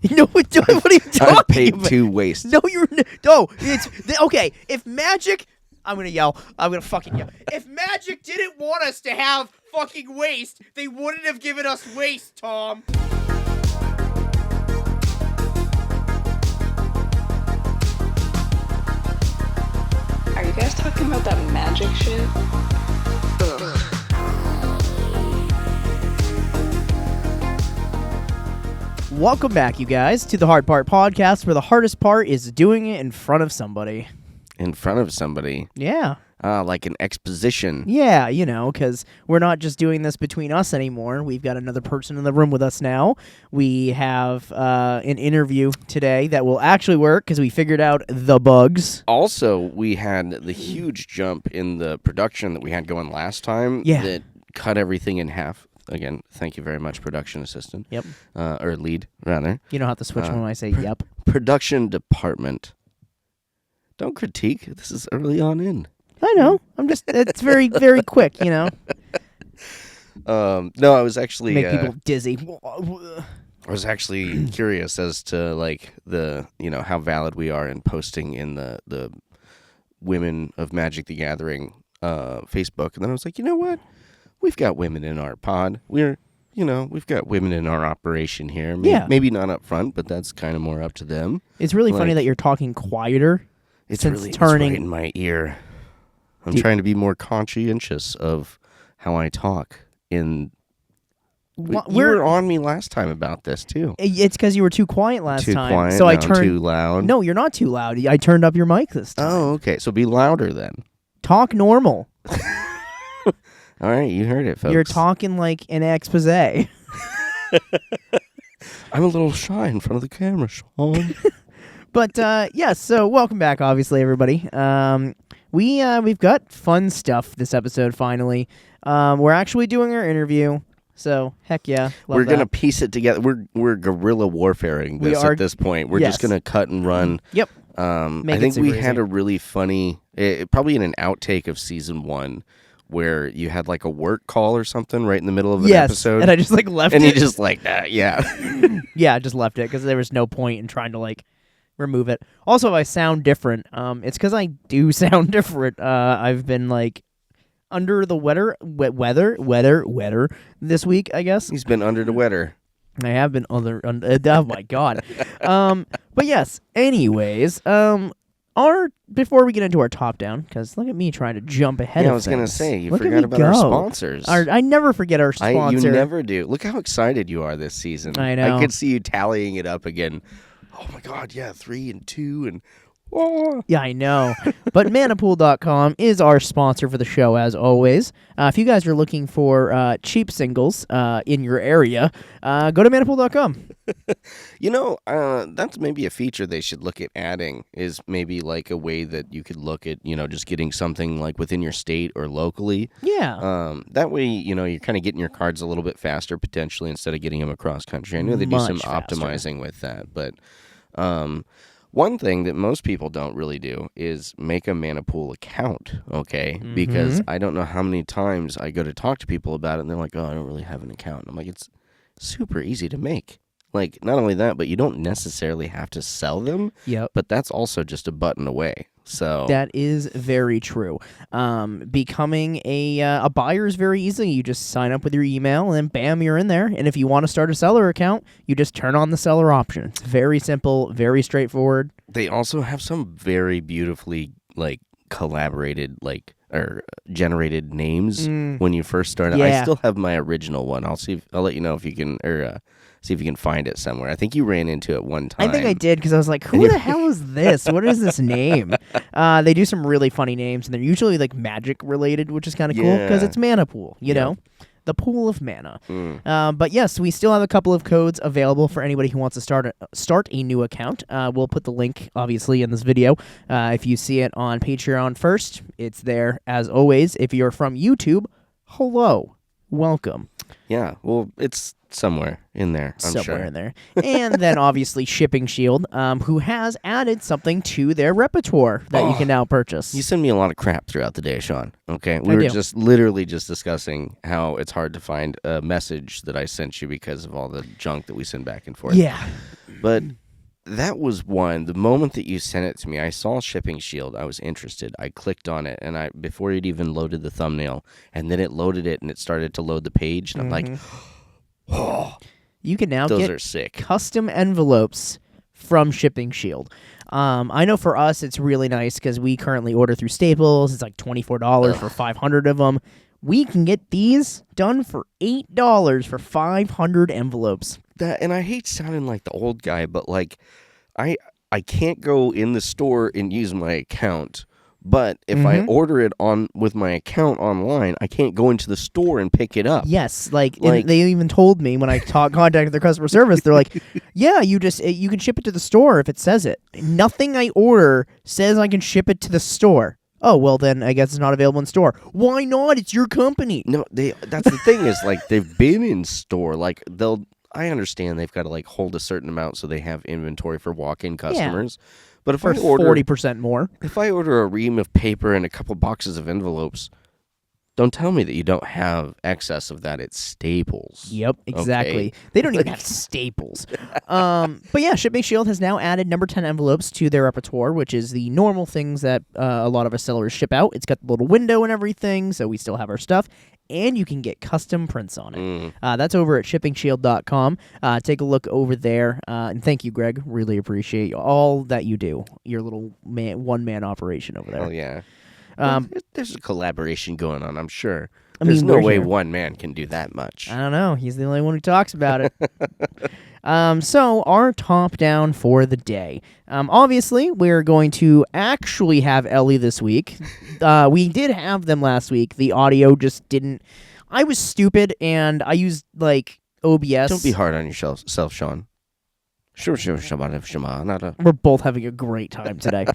No, what are you talking I paid about? 2 wastes. No, no. Okay. If Magic, I'm gonna yell. I'm gonna fucking yell. If Magic didn't want us to have fucking waste, they wouldn't have given us waste, Tom. Are you guys talking about that magic shit? Ugh. Welcome back, you guys, to the Hard Part Podcast, where the hardest part is doing it in front of somebody. In front of somebody? Yeah. Like an exposition. Yeah, because we're not just doing this between us anymore. We've got another person in the room with us now. We have an interview today that will actually work because we figured out the bugs. Also, we had the huge jump in the production that we had going last time that cut everything in half. Again, thank you very much, production assistant. Yep. Or lead, rather. You don't have to switch when I say yep. Production department. Don't critique. This is early on in. I know. It's very, very quick, No, I was actually... Make people dizzy. I was actually curious as to, like, how valid we are in posting in the Women of Magic the Gathering Facebook. And then I was like, you know what? We've got women in our pod. We've got women in our operation here. Maybe not up front, but that's kind of more up to them. It's really funny that you're talking quieter. It's right in my ear. I'm trying to be more conscientious of how I talk. You were on me last time about this, too. It's because you were too quiet last time. Too quiet, so I turned too loud. No, you're not too loud. I turned up your mic this time. Oh, okay. So be louder then. Talk normal. All right, you heard it, folks. You're talking like an expose. I'm a little shy in front of the camera, Sean. But, so welcome back, obviously, everybody. We've got fun stuff this episode, finally. We're actually doing our interview, so heck yeah. We're going to piece it together. We're guerrilla warfaring this at this point. We're just going to cut and run. Yep. I think we had a really funny, probably in an outtake of season 1, where you had like a work call or something right in the middle of an episode. And I just left it. And you just yeah. Yeah, I just left it because there was no point in trying to remove it. Also, if I sound different, it's because I do sound different. I've been under the weather this week, I guess. He's been under the weather. I have been oh my god. But yes, anyways, before we get into our top down, because look at me trying to jump ahead of I was things. going to say, you forgot about our sponsors. I never forget our sponsor. You never do. Look how excited you are this season. I know. I could see you tallying it up again. Oh my god, yeah, 3 and 2 and... Oh. Yeah, I know. But Manapool.com is our sponsor for the show, as always. If you guys are looking for cheap singles in your area, go to Manapool.com. That's maybe a feature they should look at adding, is maybe a way that you could look at, just getting something within your state or locally. Yeah. That way, you're kind of getting your cards a little bit faster, potentially, instead of getting them across country. I know they do some optimizing with that, but... one thing that most people don't really do is make a Manapool account, okay? Mm-hmm. Because I don't know how many times I go to talk to people about it, and they're like, oh, I don't really have an account. I'm like, it's super easy to make. Not only that, but you don't necessarily have to sell them. Yep. But that's also just a button away. So that is very true. Becoming a buyer is very easy. You just sign up with your email, and then bam, you're in there. And if you want to start a seller account, you just turn on the seller option. It's very simple, very straightforward. They also have some very beautifully collaborated or generated names when you first start. Yeah. I still have my original one. I'll let you know if you can see if you can find it somewhere. I think you ran into it one time. I think I did, because I was like, who the hell is this? What is this name? They do some really funny names, and they're usually magic related, which is kind of cool, because it's Manapool, you know? The pool of mana. But yes, we still have a couple of codes available for anybody who wants to start a new account. We'll put the link, obviously, in this video. If you see it on Patreon first, it's there, as always. If you're from YouTube, hello. Welcome. Yeah, well, it's somewhere in there, I'm sure. Somewhere in there. And then, obviously, ShippingShield, who has added something to their repertoire that you can now purchase. You send me a lot of crap throughout the day, Sean. Okay? We were just literally discussing how it's hard to find a message that I sent you because of all the junk that we send back and forth. Yeah. But that was one. The moment that you sent it to me, I saw ShippingShield. I was interested. I clicked on it, and before it even loaded the thumbnail, and then it loaded it, and it started to load the page, and I'm like, oh, you can now those get are sick. custom envelopes from ShippingShield. I know for us it's really nice because we currently order through Staples. It's like $24 for 500 of them. We can get these done for $8 for 500 envelopes. And I hate sounding like the old guy, but like I can't go in the store and use my account. But if I order it with my account online, I can't go into the store and pick it up. Yes, like they even told me when I contacted their customer service, they're like, "Yeah, you can ship it to the store if it says it. Nothing I order says I can ship it to the store." Oh, well then I guess it's not available in store. Why not? It's your company. No, that's the thing is like they've been in store. Like I understand they've got to like hold a certain amount so they have inventory for walk-in customers. Yeah. But if I order 40% more, if I order a ream of paper and a couple boxes of envelopes, don't tell me that you don't have excess of that at Staples. Yep, exactly. Okay? They don't even have Staples. But yeah, ShippingShield has now added number 10 envelopes to their repertoire, which is the normal things that a lot of our sellers ship out. It's got the little window and everything, so we still have our stuff. And you can get custom prints on it. That's over at ShippingShield.com. Take a look over there. And thank you, Greg. Really appreciate all that you do. Your little one-man operation over there. Oh, yeah. There's a collaboration going on, I'm sure. I There's mean, no way one man can do that much. I don't know. He's the only one who talks about it. So our top down for the day. Obviously, we're going to actually have Ellie this week. We did have them last week. The audio just didn't. I was stupid, and I used like OBS. Don't be hard on yourself, Sean. Sure. We're both having a great time today.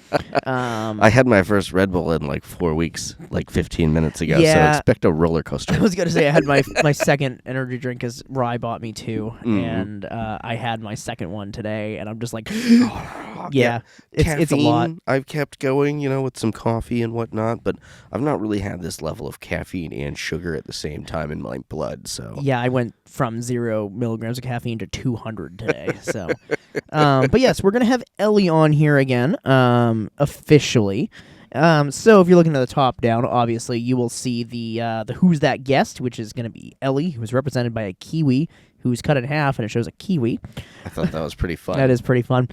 I had my first Red Bull in like 4 weeks, like 15 minutes ago, so expect a roller coaster. I was going to say I had my second energy drink because Rye bought me two, and I had my second one today, and I'm just like, yeah, it's a lot. I've kept going, with some coffee and whatnot, but I've not really had this level of caffeine and sugar at the same time in my blood, so. Yeah, I went from 0 milligrams of caffeine to 200 today, so. But yes, we're going to have Ellie on here again, officially. So if you're looking at the top down, obviously you will see the Who's That Guest, which is going to be Ellie, who is represented by a kiwi who's cut in half, and it shows a kiwi. I thought that was pretty fun. That is pretty fun.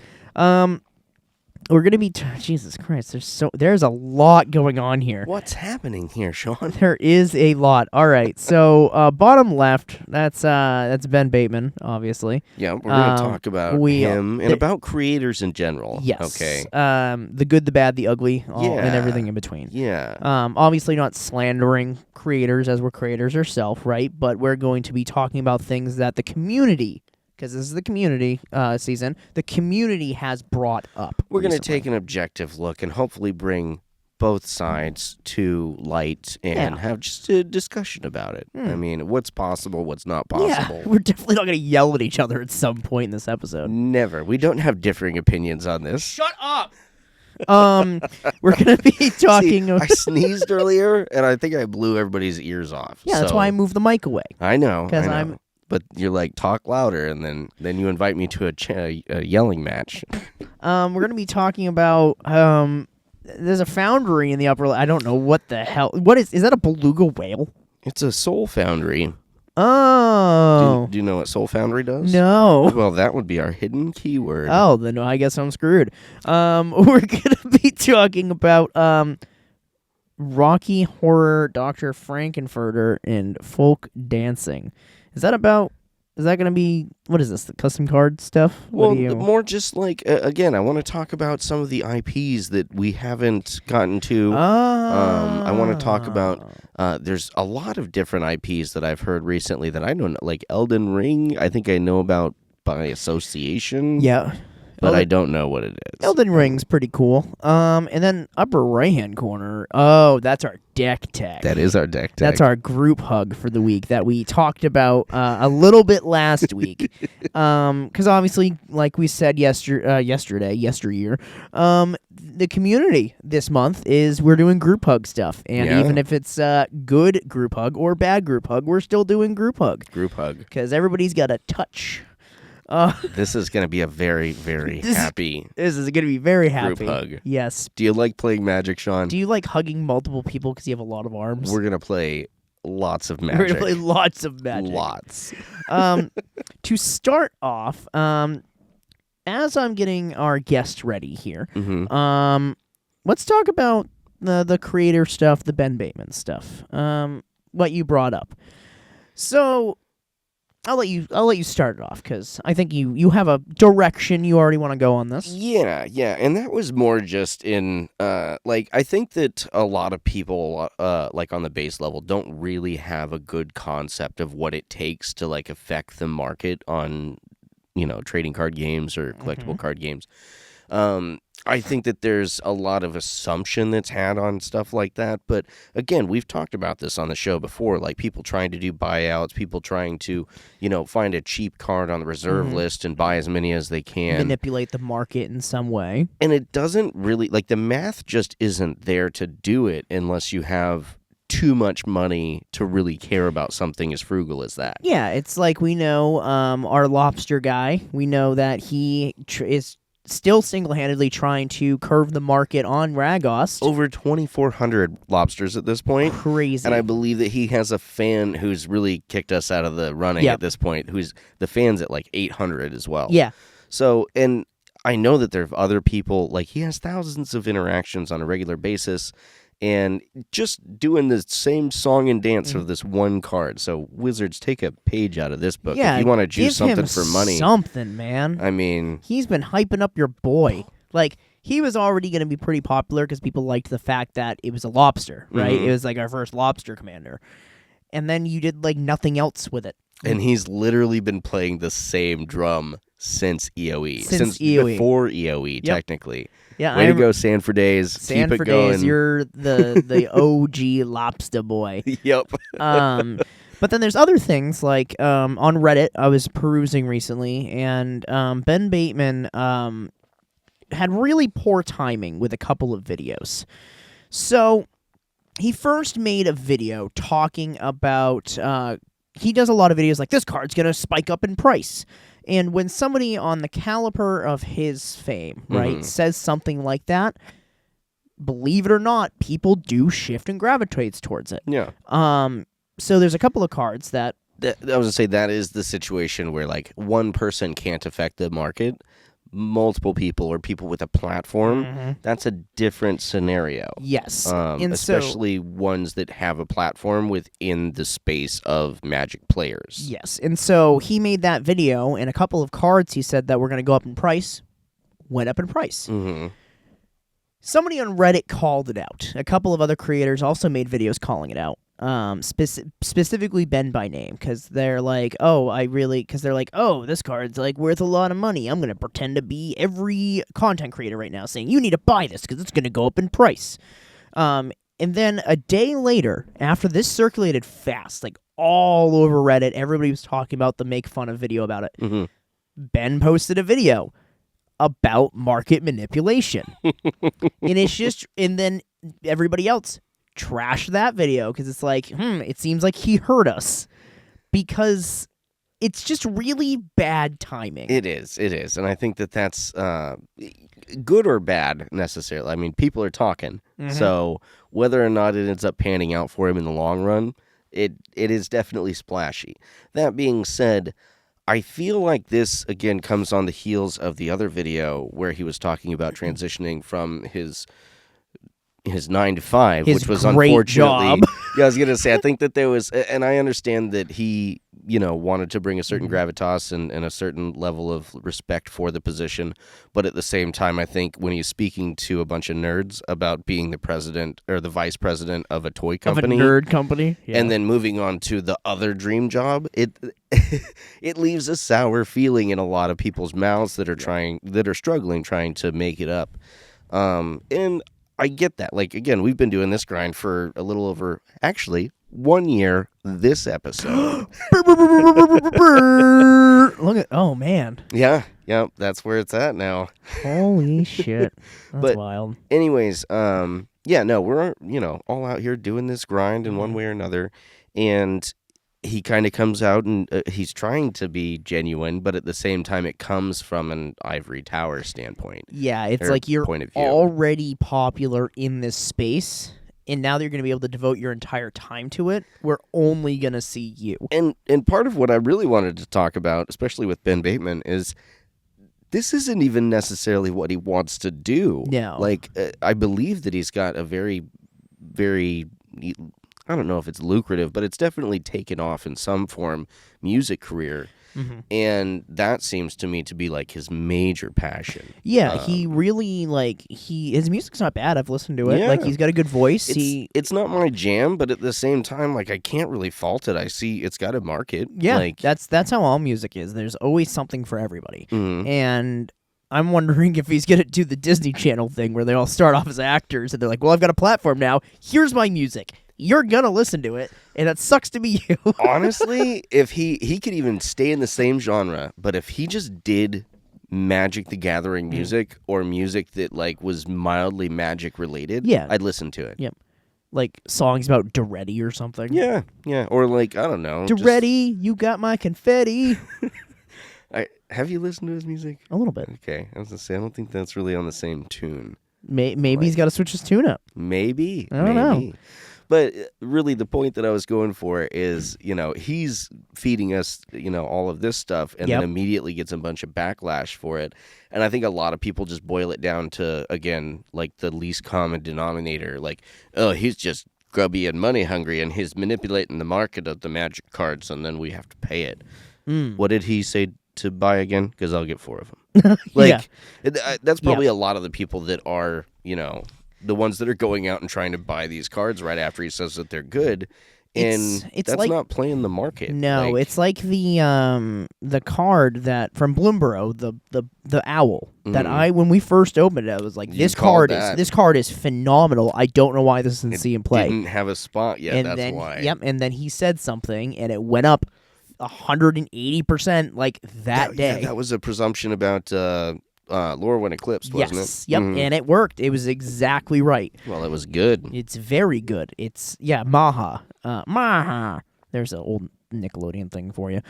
We're going to be... Jesus Christ, there's a lot going on here. What's happening here, Sean? There is a lot. All right, so bottom left, that's Ben Bateman, obviously. Yeah, we're going to talk about him and about creators in general. Yes. Okay. The good, the bad, the ugly, and everything in between. Yeah. Obviously not slandering creators as we're creators ourselves, right? But we're going to be talking about things that the community... because this is the community season, the community has brought up. We're going to take an objective look and hopefully bring both sides to light and have just a discussion about it. I mean, what's possible, what's not possible. Yeah, we're definitely not going to yell at each other at some point in this episode. Never. We don't have differing opinions on this. Shut up! We're going to be talking... See, I sneezed earlier, and I think I blew everybody's ears off. Yeah, that's why I moved the mic away. I know. Because I'm... But you're like, talk louder, and then you invite me to a yelling match. We're going to be talking about, there's a foundry in the upper, I don't know what the hell, is that a beluga whale? It's a soul foundry. Oh. Do you know what soul foundry does? No. Well, that would be our hidden keyword. Oh, then I guess I'm screwed. We're going to be talking about, Rocky Horror, Dr. Frankenfurter, and folk dancing. Is that going to be, what is this, the custom card stuff? Well, more just like, again, I want to talk about some of the IPs that we haven't gotten to. I want to talk about, there's a lot of different IPs that I've heard recently that I don't know, like Elden Ring, I think I know about by association. Yeah. But I don't know what it is. Elden Ring's pretty cool. And then upper right-hand corner, that's our deck tag. That is our deck tag. That's our group hug for the week that we talked about a little bit last week. Because obviously, like we said yesteryear, the community this month is we're doing group hug stuff. And even if it's good group hug or bad group hug, we're still doing group hug. Group hug. Because everybody's got a touch This is going to be a very, very happy This is going to be very happy. group hug. Yes. Do you like playing Magic, Sean? Do you like hugging multiple people because you have a lot of arms? We're going to play lots of Magic. We're going to play lots of Magic. Lots. To start off, as I'm getting our guest ready here, let's talk about the creator stuff, the Ben Batemans stuff. What you brought up. So I'll let you start it off because I think you have a direction you already want to go on this. Yeah, and that was more just in I think that a lot of people like on the base level don't really have a good concept of what it takes to like affect the market on trading card games or collectible card games. I think that there's a lot of assumption that's had on stuff like that. But again, we've talked about this on the show before, like people trying to do buyouts, people trying to, find a cheap card on the reserve list and buy as many as they can. Manipulate the market in some way. And it doesn't really, the math just isn't there to do it unless you have too much money to really care about something as frugal as that. Yeah, it's like we know our lobster guy. We know that he is still single-handedly trying to curve the market on Ragost. Over 2,400 lobsters at this point. Crazy. And I believe that he has a fan who's really kicked us out of the running at this point, who's the fan's at 800 as well. Yeah. So, and I know that there are other people, he has thousands of interactions on a regular basis, and just doing the same song and dance for this one card. So, Wizards, take a page out of this book. Yeah, if you want to juice something for money. Something, man. I mean, he's been hyping up your boy. He was already going to be pretty popular because people liked the fact that it was a lobster, right? It was our first lobster commander. And then you did nothing else with it. And he's literally been playing the same drum since EOE. Since EOE. Before EOE, technically. Yeah, Way to go, Sanford Days. Keep it going. Days, you're the OG lobster boy. Yep. But then there's other things on Reddit. I was perusing recently, and Ben Bateman had really poor timing with a couple of videos. So he first made a video talking about. He does a lot of videos like this card's gonna spike up in price. And when somebody on the caliber of his fame, right, says something like that, believe it or not, people do shift and gravitate towards it. Yeah. So there's a couple of cards that... I was going to say that is the situation where, one person can't affect the market. Multiple people or people with a platform, that's a different scenario. Yes. Especially ones that have a platform within the space of Magic players. Yes. And so he made that video, and a couple of cards he said that were going to go up in price, went up in price. Somebody on Reddit called it out. A couple of other creators also made videos calling it out. Specifically Ben by name, because they're this card's worth a lot of money. I'm gonna pretend to be every content creator right now saying you need to buy this because it's gonna go up in price. And then a day later, after this circulated fast, all over Reddit, everybody was talking about the make fun of video about it. Ben posted a video about market manipulation, and then everybody else trash that video because it's it seems like he heard us, because it's just really bad timing. It is, and I think that that's good or bad necessarily. I mean, people are talking, so whether or not it ends up panning out for him in the long run, it is definitely splashy. That being said, I feel like this again comes on the heels of the other video where he was talking about transitioning from his 9 to 5, which was unfortunately job. Yeah, I was gonna say, I think that there was, and I understand that he wanted to bring a certain gravitas and a certain level of respect for the position, but at the same time, I think when he's speaking to a bunch of nerds about being the president or the vice president of a toy company, of a nerd company, and then moving on to the other dream job, it leaves a sour feeling in a lot of people's mouths that are struggling trying to make it up, and I get that. Again, we've been doing this grind for a little over, actually, 1 year this episode. Look at, oh, man. Yeah, that's where it's at now. Holy shit. That's wild. Anyways, we're, all out here doing this grind in one way or another. And he kind of comes out and he's trying to be genuine, but at the same time, it comes from an ivory tower standpoint. Yeah, it's like you're already popular in this space, and now that you're going to be able to devote your entire time to it, we're only going to see you. And part of what I really wanted to talk about, especially with Ben Bateman, is this isn't even necessarily what he wants to do. No. Like, I believe that he's got a very, very... I don't know if it's lucrative, but it's definitely taken off in some form music career. Mm-hmm. And that seems to me to be like his major passion. Yeah, he really his music's not bad. I've listened to it. Yeah. Like he's got a good voice. It's not my jam, but at the same time, like I can't really fault it. I see it's got a market. Yeah, like, that's how all music is. There's always something for everybody. Mm-hmm. And I'm wondering if he's gonna do the Disney Channel thing where they all start off as actors and they're like, "Well, I've got a platform now. Here's my music. You're gonna listen to it, and it sucks to be you." Honestly, if he could even stay in the same genre, but if he just did Magic the Gathering music or music that like was mildly Magic related, yeah, I'd listen to it. Yep. Like songs about Duretti or something. Yeah. Or like, I don't know. Duretti, you got my confetti. Have you listened to his music? A little bit. Okay. I was going to say, I don't think that's really on the same tune. Maybe he's got to switch his tune up. Maybe. I don't know. But really the point that I was going for is, he's feeding us, all of this stuff and then immediately gets a bunch of backlash for it. And I think a lot of people just boil it down to, again, like the least common denominator. Like, oh, he's just grubby and money hungry and he's manipulating the market of the Magic cards and then we have to pay it. What did he say to buy again? Because I'll get 4 of them. That's probably a lot of the people that are, the ones that are going out and trying to buy these cards right after he says that they're good. And it's that's like, not playing the market. No, it's like the card that from Bloomborough, the owl that when we first opened it, I was like, this card is phenomenal. I don't know why this isn't seeing play. Didn't have a spot yet. And that's then, why. Yep, and then he said something, and it went up 180% like that day. Yeah, that was a presumption about Lore when eclipsed, wasn't it? Yep, and it worked. It was exactly right. Well, it was good. It's very good. It's Maha. Maha. There's an old Nickelodeon thing for you.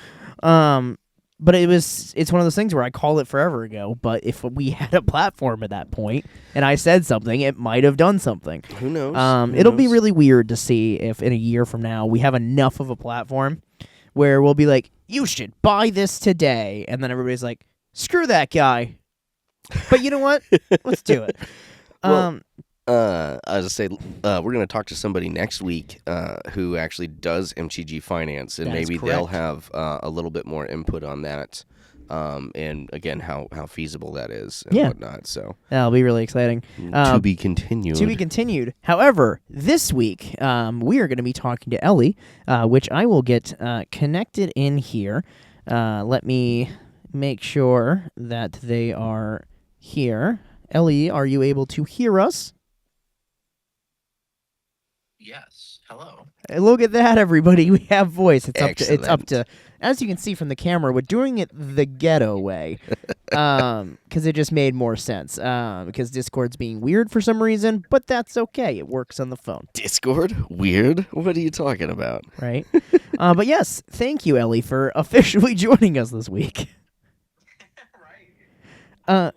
But it's one of those things where I called it forever ago, but if we had a platform at that point and I said something, it might have done something. Who knows? It'll be really weird to see if in a year from now we have enough of a platform where we'll be like, you should buy this today, and then everybody's like, screw that guy. But you know what? Let's do it. Well, I was to say, we're going to talk to somebody next week who actually does MTG Finance, and maybe they'll have a little bit more input on that, and again, how feasible that is and whatnot. So that'll be really exciting. To be continued. To be continued. However, this week we are going to be talking to Ellie, which I will get connected in here. Let me make sure that they are here. Ellie, are you able to hear us? Yes. Hello. Look at that, everybody. We have voice. It's Excellent. up to. As you can see from the camera, we're doing it the ghetto way, because it just made more sense. Because Discord's being weird for some reason, but that's okay. It works on the phone. Discord? Weird? What are you talking about? Right. But yes, thank you, Ellie, for officially joining us this week. Right.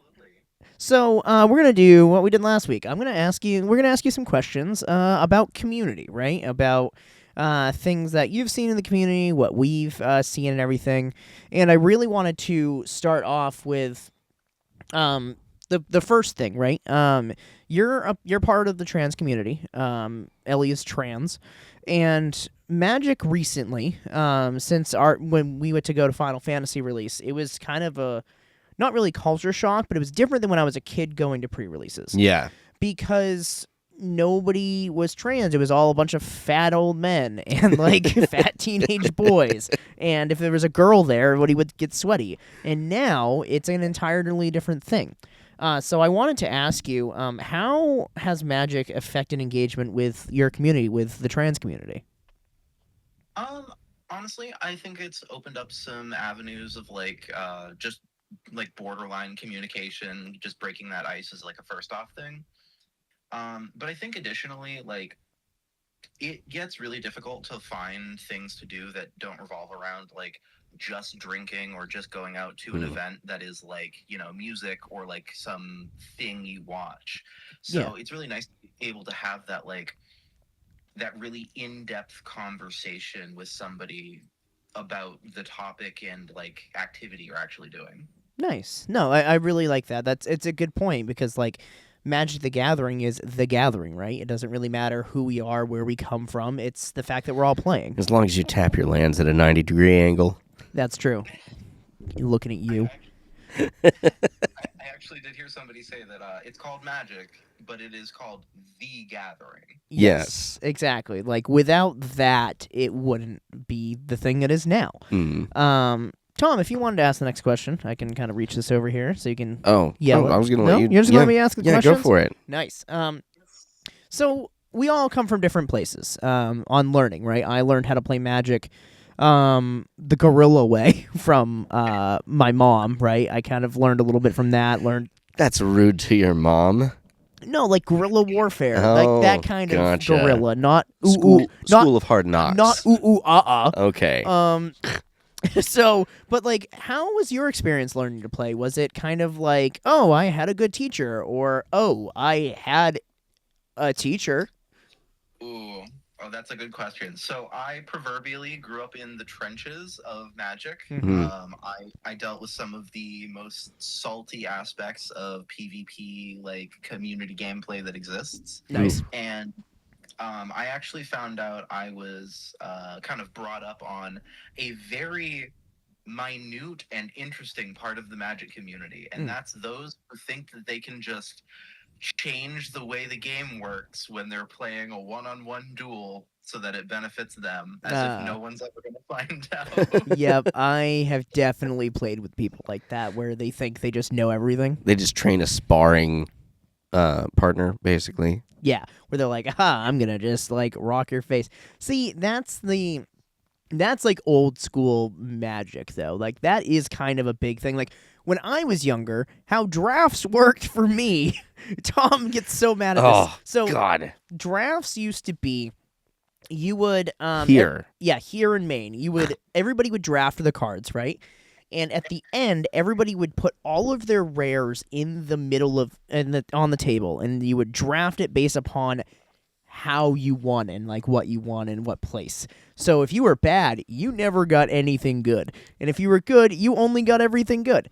So we're gonna do what we did last week. We're gonna ask you some questions about community, right? About things that you've seen in the community, what we've seen, and everything. And I really wanted to start off with the first thing, right? You're part of the trans community. Ellie is trans, and Magic recently, since when we went to go to Final Fantasy release, it was kind of a not really culture shock, but it was different than when I was a kid going to pre-releases. Yeah. Because nobody was trans. It was all a bunch of fat old men and, like, fat teenage boys. And if there was a girl there, everybody would get sweaty. And now it's an entirely different thing. So I wanted to ask you, how has Magic affected engagement with your community, with the trans community? Honestly, I think it's opened up some avenues of, like, just like borderline communication, just breaking that ice is like a first off thing. But I think additionally, like, it gets really difficult to find things to do that don't revolve around like just drinking or just going out to an event that is like, music or like some thing you watch. Yeah. So it's really nice to be able to have that like that really in-depth conversation with somebody about the topic and like activity you're actually doing. Nice. No, I really like that. It's a good point because like Magic the Gathering is the gathering, right? It doesn't really matter who we are, where we come from. It's the fact that we're all playing. As long as you tap your lands at a 90-degree angle. That's true. Looking at you. I actually did hear somebody say that it's called Magic, but it is called The Gathering. Yes. Exactly. Like without that, it wouldn't be the thing it is now. Tom, if you wanted to ask the next question, I can kind of reach this over here so you can. Yell I was going to let you. You're just going to let me ask the questions? Yeah, go for it. Nice. So we all come from different places on learning, right? I learned how to play Magic the guerrilla way from my mom, right? I kind of learned a little bit from that. That's rude to your mom. No, like guerrilla warfare, like that kind of guerrilla, not School of Hard Knocks, not Okay. So, but like, how was your experience learning to play? Was it kind of like, oh, I had a good teacher, or oh, I had a teacher? Ooh, oh, that's a good question. So I proverbially grew up in the trenches of Magic. I dealt with some of the most salty aspects of PvP, like community gameplay that exists. Nice. And I actually found out I was kind of brought up on a very minute and interesting part of the Magic community, and that's those who think that they can just change the way the game works when they're playing a one-on-one duel so that it benefits them, as if no one's ever going to find out. Yep, I have definitely played with people like that, where they think they just know everything. They just train a sparring partner, basically. Yeah, where they're like, I'm gonna just like rock your face. See, that's like old school Magic though. Like that is kind of a big thing. Like when I was younger, how drafts worked for me. Tom gets so mad at this. So God. Drafts used to be you would here in Maine, everybody would draft the cards, right? And at the end, everybody would put all of their rares in the middle on the table, and you would draft it based upon how you won and like what you won and what place. So if you were bad, you never got anything good, and if you were good, you only got everything good.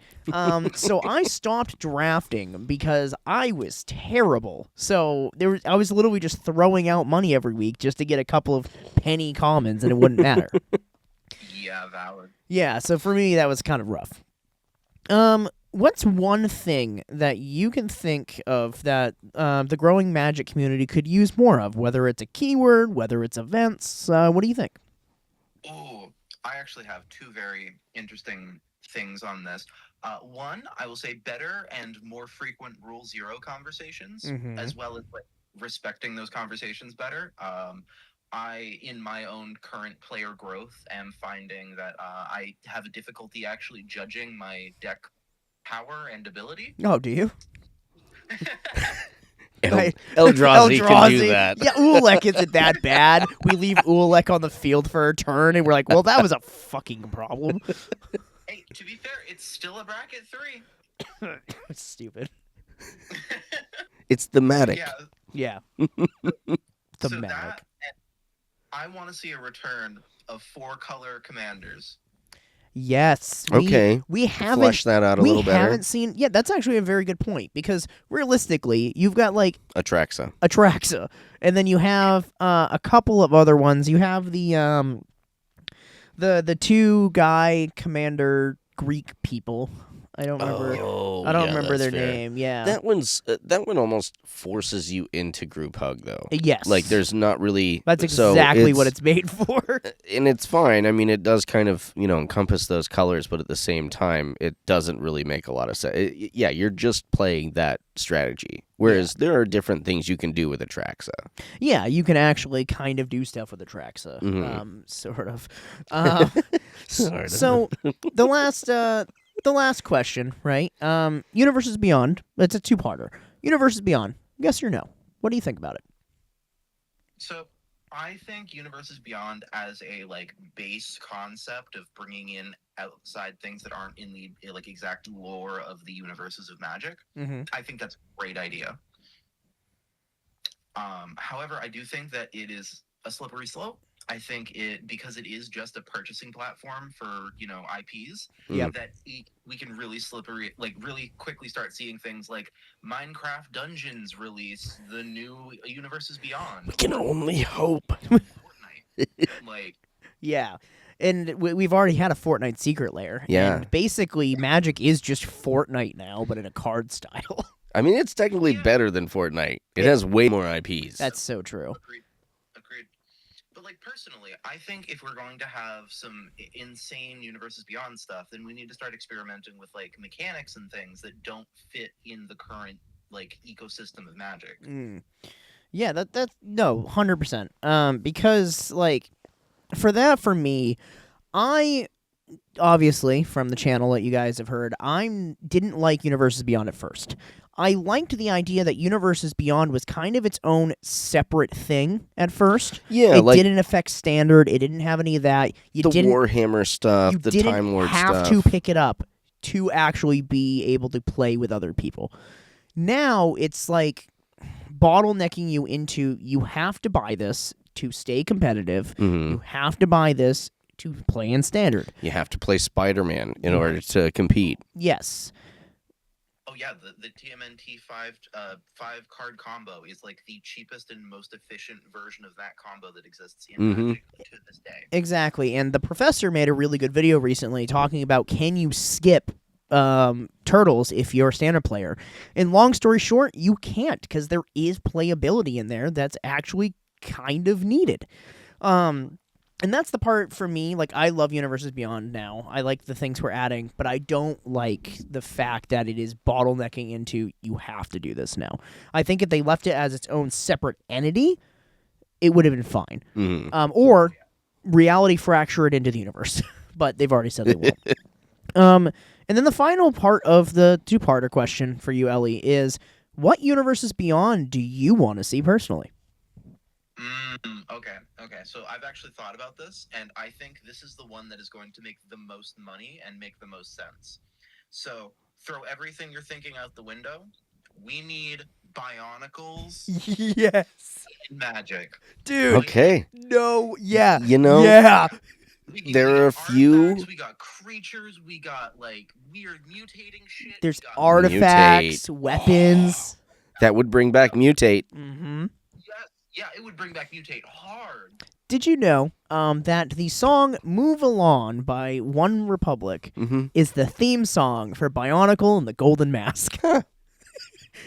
So I stopped drafting because I was terrible. So I was literally just throwing out money every week just to get a couple of penny commons, and it wouldn't matter. Yeah, valid. Yeah, so for me, that was kind of rough. What's one thing that you can think of that the growing Magic community could use more of, whether it's a keyword, whether it's events? What do you think? Oh, I actually have two very interesting things on this. One, I will say better and more frequent Rule Zero conversations, as well as like respecting those conversations better. I, in my own current player growth, am finding that I have a difficulty actually judging my deck power and ability. Oh, do you? Eldrazi can do that. Yeah, Ulek isn't that bad. We leave Ulek on the field for a turn, and we're like, well, that was a fucking problem. Hey, to be fair, it's still a bracket 3. It's stupid. It's thematic. Yeah. So Thematic. I want to see a return of 4-color commanders. Yes. We haven't flesh that out a little better. We haven't seen. Yeah, that's actually a very good point, because realistically, you've got like Atraxa, and then you have a couple of other ones. You have the 2-guy commander Greek people. I don't remember. I don't remember their name. Yeah, that one almost forces you into group hug though. Yes, like there's not really. That's exactly what it's made for. And it's fine. I mean, it does kind of encompass those colors, but at the same time, it doesn't really make a lot of sense. You're just playing that strategy. Whereas there are different things you can do with Atraxa. Yeah, you can actually kind of do stuff with Atraxa. Sort of. Sort of. So the last question, right? Universes Beyond. It's a 2-parter. Universes Beyond. Yes or no? What do you think about it? So, I think Universes Beyond as a like base concept of bringing in outside things that aren't in the like exact lore of the universes of Magic. I think that's a great idea. However, I do think that it is a slippery slope. I think because it is just a purchasing platform for IPs. That we can really really quickly start seeing things like Minecraft Dungeons release the new Universes Beyond. We can only hope. Fortnite. Yeah. And we've already had a Fortnite Secret Lair. Yeah. And basically, Magic is just Fortnite now, but in a card style. I mean, it's technically better than Fortnite. It has way more IPs. That's so true. Agreed. But like personally, I think if we're going to have some insane Universes Beyond stuff, then we need to start experimenting with like mechanics and things that don't fit in the current like ecosystem of Magic. Yeah, that's no 100%. Because like for me, I obviously from the channel that you guys have heard, I didn't like Universes Beyond at first. I liked the idea that Universes Beyond was kind of its own separate thing at first. Yeah, it didn't affect Standard. It didn't have any of that. The Warhammer stuff, the Time Lord stuff. You didn't have to pick it up to actually be able to play with other people. Now it's like bottlenecking you into you have to buy this to stay competitive. You have to buy this to play in Standard. You have to play Spider-Man in order to compete. Yes. Oh yeah, the TMNT 5 card combo is like the cheapest and most efficient version of that combo that exists in Magic to this day. Exactly, and the professor made a really good video recently talking about can you skip turtles if you're a Standard player. And long story short, you can't because there is playability in there that's actually kind of needed. And that's the part for me, like, I love Universes Beyond now. I like the things we're adding, but I don't like the fact that it is bottlenecking into, you have to do this now. I think if they left it as its own separate entity, it would have been fine. Or reality fracture it into the universe. But they've already said they won't. And then the final part of the two-parter question for you, Ellie, is what Universes Beyond do you want to see personally? Okay. So I've actually thought about this, and I think this is the one that is going to make the most money and make the most sense. So throw everything you're thinking out the window. We need Bionicles. Yes. In Magic. Dude. Okay. No. Yeah. Yeah. There are a few. We got creatures. We got like weird mutating shit. There's artifacts, weapons. That would bring back Mutate. Yeah, it would bring back Mutate hard. Did you know that the song Move Along by One Republic is the theme song for Bionicle and the Golden Mask?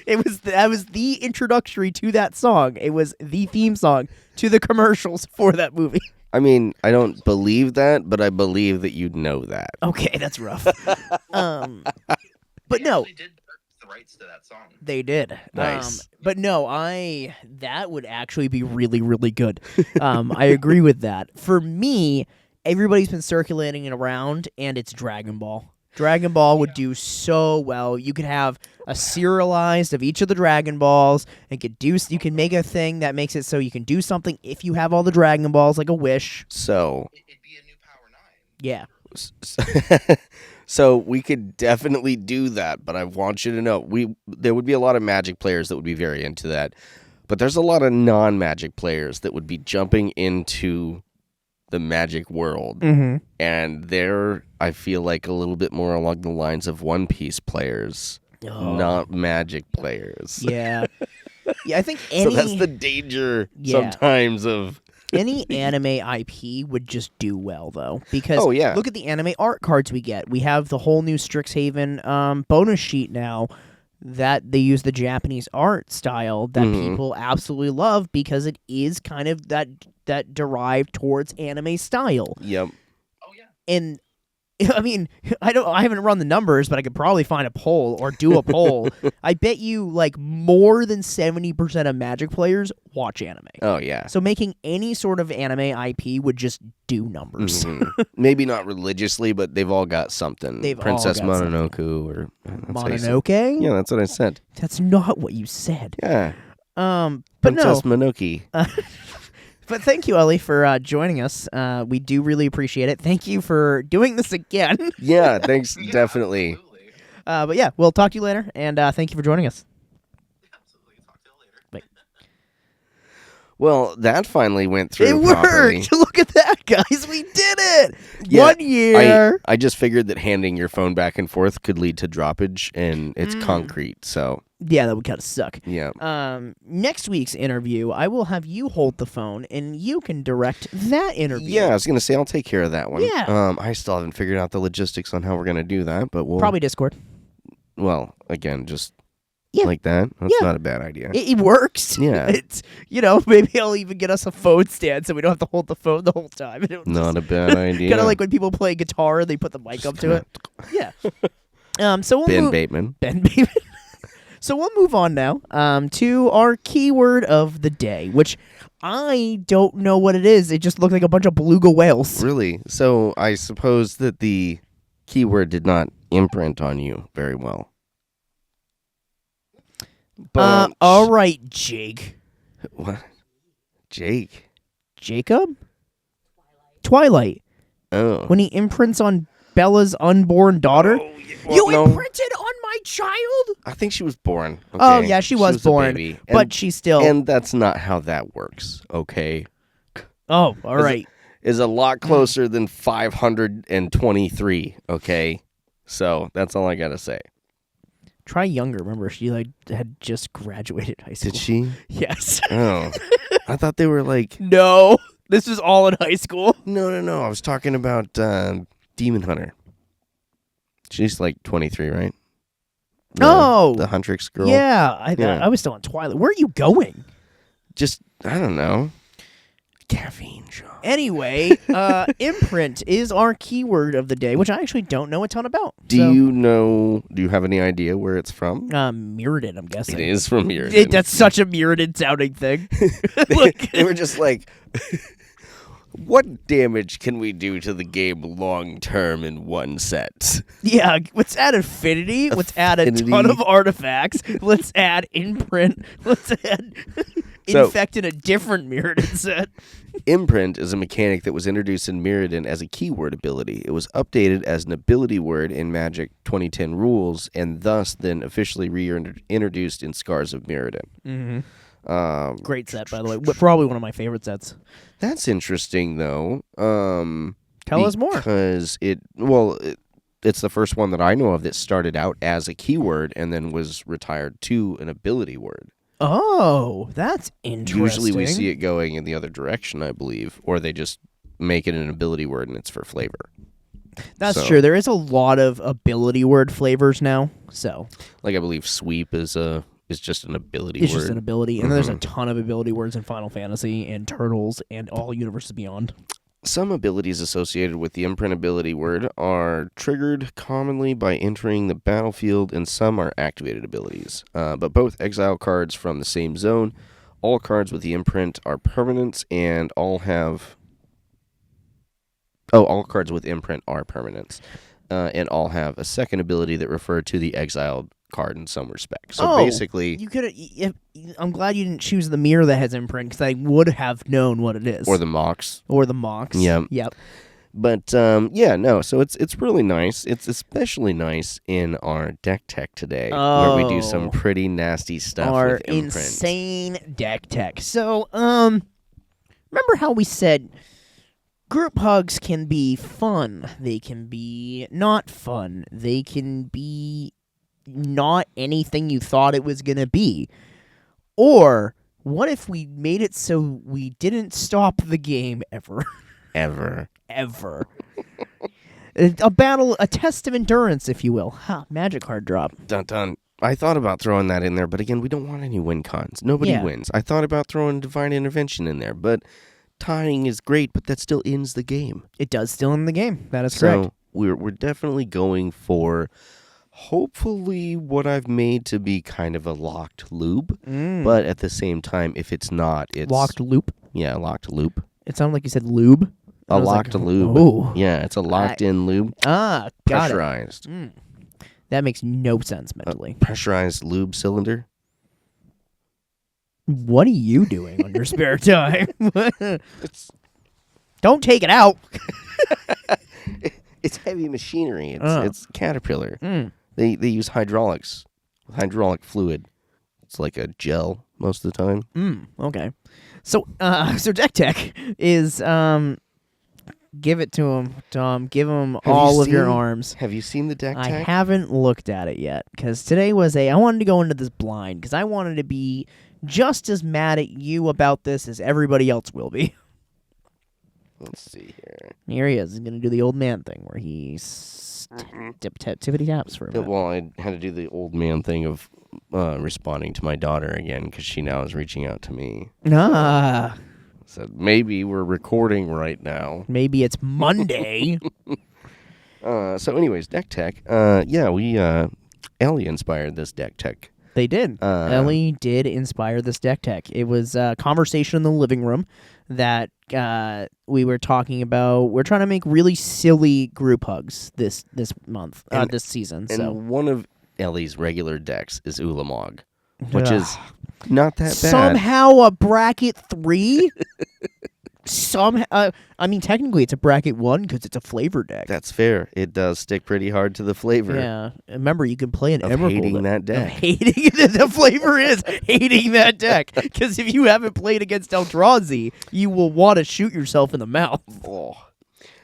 That was the introductory to that song. It was the theme song to the commercials for that movie. I mean, I don't believe that, but I believe that you'd know that. Okay, that's rough. But no. They did purchase the rights to that song. They did. Nice. But no, that would actually be really, really good. I agree with that. For me, everybody's been circulating it around, and it's Dragon Ball. Dragon Ball would do so well. You could have a serialized of each of the Dragon Balls, and you can make a thing that makes it so you can do something if you have all the Dragon Balls, like a wish. So it'd be a new Power 9. Yeah. So we could definitely do that, but I want you to know there would be a lot of Magic players that would be very into that, but there's a lot of non-Magic players that would be jumping into the Magic world, and they're, I feel like, a little bit more along the lines of One Piece players, not Magic players. Yeah. Yeah, I think so that's the danger sometimes of... Any anime IP would just do well, though, because look at the anime art cards we get. We have the whole new Strixhaven bonus sheet now that they use the Japanese art style that people absolutely love because it is kind of that derived towards anime style. Yep. Oh yeah. And I mean, I haven't run the numbers, but I could probably find a poll or do a poll. I bet you like more than 70% of Magic players watch anime. Oh yeah. So making any sort of anime IP would just do numbers. Maybe not religiously, but they've all got something. Princess Mononoke or Mononoke? Yeah, that's what I said. That's not what you said. Yeah. But Princess no. Mononoke. But thank you, Ellie, for joining us. We do really appreciate it. Thank you for doing this again. Yeah, thanks, definitely. Absolutely. But yeah, we'll talk to you later, and thank you for joining us. Absolutely. Talk to you later. Bye. Well, that finally went through It properly. worked! Look at that, guys. We did it! Yeah, 1 year! I just figured that handing your phone back and forth could lead to droppage, and it's concrete, so... Yeah, that would kind of suck. Yeah. Next week's interview, I will have you hold the phone, and you can direct that interview. Yeah, I was going to say I'll take care of that one. Yeah. I still haven't figured out the logistics on how we're going to do that, but we'll... Probably Discord. Well, again, just Yeah. like that. That's Yeah. not a bad idea. It works. Yeah. It's, maybe I'll even get us a phone stand so we don't have to hold the phone the whole time. Not a bad idea. Kind of like when people play guitar, they put the mic up to it. Yeah. So we'll Ben Bateman. Ben Bateman. So we'll move on now to our keyword of the day, which I don't know what it is. It just looked like a bunch of beluga whales. Really? So I suppose that the keyword did not imprint on you very well. But all right, Jake. What? Jake? Jacob? Twilight. Oh. When he imprints on Bella's unborn daughter. Oh, yeah. You Well, no. imprinted on my child? I think she was born. Oh, okay? yeah, she was a born. baby. But she still... And that's not how that works, okay? Oh, all right. Is a lot closer than 523, okay? So that's all I got to say. Try younger. Remember, she had just graduated high school. Did she? Yes. Oh. I thought they were like... No. This was all in high school. No. I was talking about Demon Hunter. She's like 23, right? The Huntrix girl. Yeah. I was still on Twilight. Where are you going? Just, I don't know. Caffeine, Sean. Anyway, imprint is our keyword of the day, which I actually don't know a ton about. Do you have any idea where it's from? Mirrodin, I'm guessing. It is from Mirrodin. That's such a Mirrodin sounding thing. They were just like, what damage can we do to the game long term in one set? Yeah, let's add affinity. Let's add a ton of artifacts. Let's add imprint. Let's add infect in a different Mirrodin set. Imprint is a mechanic that was introduced in Mirrodin as a keyword ability. It was updated as an ability word in Magic 2010 rules, and thus then officially reintroduced in Scars of Mirrodin. Mm-hmm. Great set, by the way. Probably one of my favorite sets. That's interesting, though. Tell us more. Because it's the first one that I know of that started out as a keyword and then was retired to an ability word. Oh, that's interesting. Usually we see it going in the other direction, I believe, or they just make it an ability word and it's for flavor. That's true. There is a lot of ability word flavors now. So, like I believe sweep is just an ability word. It's just an ability, and there's a ton of ability words in Final Fantasy and Turtles and all Universes Beyond. Some abilities associated with the imprint ability word are triggered commonly by entering the battlefield, and some are activated abilities. But both exile cards from the same zone, all cards with the imprint are permanents, and all cards with imprint are permanents, and all have a second ability that refer to the exiled card in some respect. So basically, you could. I'm glad you didn't choose the mirror that has imprint, because I would have known what it is. or the mocks. Yep. But so it's really nice. It's especially nice in our deck tech today, where we do some pretty nasty stuff Our with imprint. insane deck tech. So, remember how we said group hugs can be fun. They can be not fun. They can be not anything you thought it was going to be. Or what if we made it so we didn't stop the game ever? Ever. A test of endurance, if you will. Magic card drop. Dun dun. I thought about throwing that in there, but again, we don't want any win cons. Nobody wins. I thought about throwing Divine Intervention in there, but tying is great, but that still ends the game. It does still end the game. That is correct. So we're definitely going for hopefully what I've made to be kind of a locked loop, but at the same time, if it's not, it's... Locked loop? Yeah, locked loop. It sounded like you said lube. A locked lube. Oh. Yeah, it's a locked-in lube. Got pressurized. it. That makes no sense mentally. Pressurized lube cylinder. What are you doing on your spare time? It's Don't take it out. it's heavy machinery. It's Caterpillar. They use hydraulics with hydraulic fluid. It's like a gel most of the time. Okay. So Deck Tech is give it to him, Tom. Give him all of your arms. Have you seen the Deck Tech? I haven't looked at it yet because today was I wanted to go into this blind because I wanted to be just as mad at you about this as everybody else will be. Let's see here. Here he is. He's going to do the old man thing where he's tippity taps for a minute. Well, I had to do the old man thing of responding to my daughter again because she now is reaching out to me. Said maybe we're recording right now. Maybe it's Monday. So anyways, Deck Tech. We Ellie inspired this Deck Tech. They did. Ellie did inspire this Deck Tech. It was a conversation in the living room that we were talking about. We're trying to make really silly group hugs this month, this season. And one of Ellie's regular decks is Ulamog, which is not that bad. Somehow a bracket 3? Technically it's a bracket 1 because it's a flavor deck. That's fair. It does stick pretty hard to the flavor. Yeah. Remember, you can play an of Emrakul hating that deck. The flavor is hating that deck. Because if you haven't played against Eldrazi, you will want to shoot yourself in the mouth. Oh.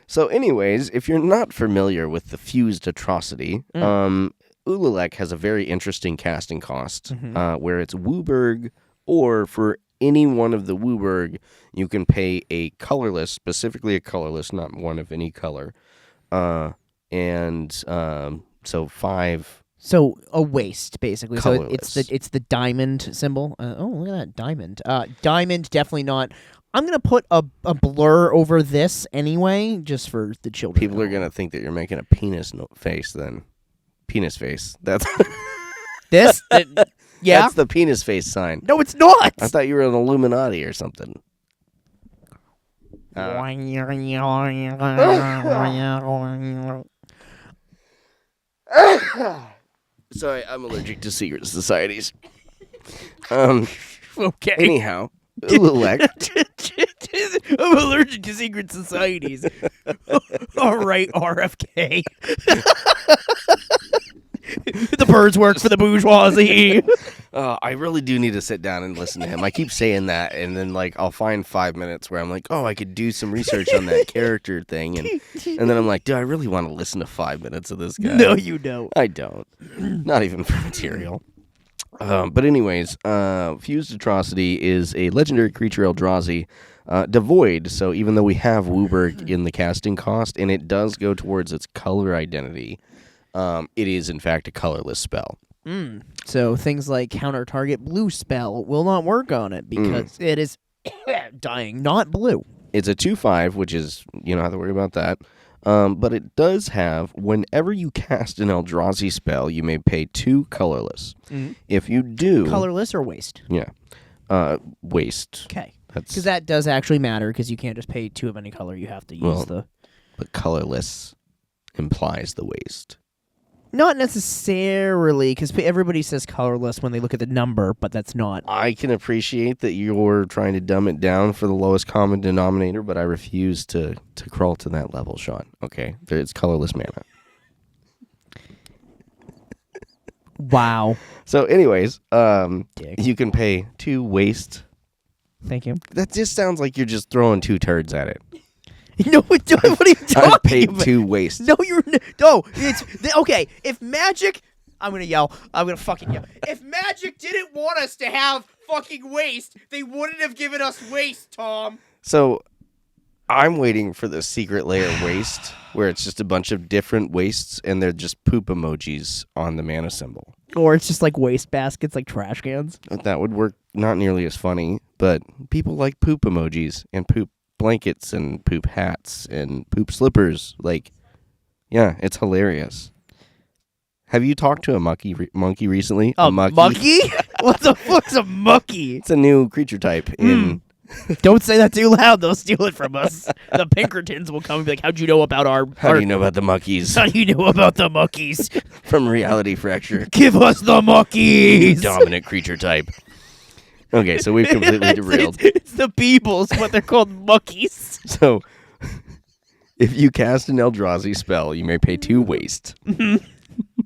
So anyways, if you're not familiar with the Fused Atrocity, Ulalek has a very interesting casting cost, where it's Wooburg, or for any one of the Wooburg, you can pay a colorless, specifically a colorless, not one of any color, so 5. So a waste, basically. Colorless. So it's the diamond symbol. Look at that diamond. Diamond, definitely not. I'm gonna put a blur over this anyway, just for the children. People are gonna think that you're making a penis face then. Penis face. That's this. Yeah, that's the penis face sign. No, it's not. I thought you were an Illuminati or something. Sorry, I'm allergic to secret societies. Okay. Anyhow, Ulalek. I'm allergic to secret societies. All right, RFK. The birds work for the bourgeoisie. I really do need to sit down and listen to him. I keep saying that, and then I'll find 5 minutes where I'm like, oh, I could do some research on that character thing, and then I'm like, do I really want to listen to 5 minutes of this guy? No, you don't. I don't. Not even for material. But anyways, Fused Atrocity is a legendary creature Eldrazi, devoid. So even though we have Wooburg in the casting cost, and it does go towards its color identity, it is in fact a colorless spell. So things like counter target blue spell will not work on it because it is dying, not blue. It's a 2/5, which is, you don't have to worry about that. But it does have, whenever you cast an Eldrazi spell, you may pay 2 colorless. If you do... Colorless or waste? Yeah. Waste. Okay. Because that does actually matter, because you can't just pay 2 of any color. You have to use But colorless implies the waste. Not necessarily, because everybody says colorless when they look at the number, but that's not. I can appreciate that you're trying to dumb it down for the lowest common denominator, but I refuse to crawl to that level, Sean. Okay? It's colorless mana. Wow. So anyways, you can pay 2 waste. Thank you. That just sounds like you're just throwing 2 turds at it. No, what are you talking I've paid about? 2 waste. No, it's okay. If Magic, I'm gonna yell. I'm gonna fucking yell. If Magic didn't want us to have fucking waste, they wouldn't have given us waste, Tom. So I'm waiting for the secret layer waste, where it's just a bunch of different wastes, and they're just poop emojis on the mana symbol. Or it's just like waste baskets, like trash cans. That would work not nearly as funny, but people like poop emojis and poop blankets and poop hats and poop slippers. Yeah, it's hilarious. Have you talked to a monkey recently? A monkey? What the fuck's a monkey? It's a new creature type in... Don't say that too loud. They'll steal it from us. The Pinkertons will come and be like, how'd you know about our... How do you know about the monkeys? How do you know about the monkeys? From Reality Fracture. Give us the monkeys! Dominant creature type. Okay, so we've completely derailed. It's the Beebles, but they're called Muckies. So, if you cast an Eldrazi spell, you may pay 2 waste.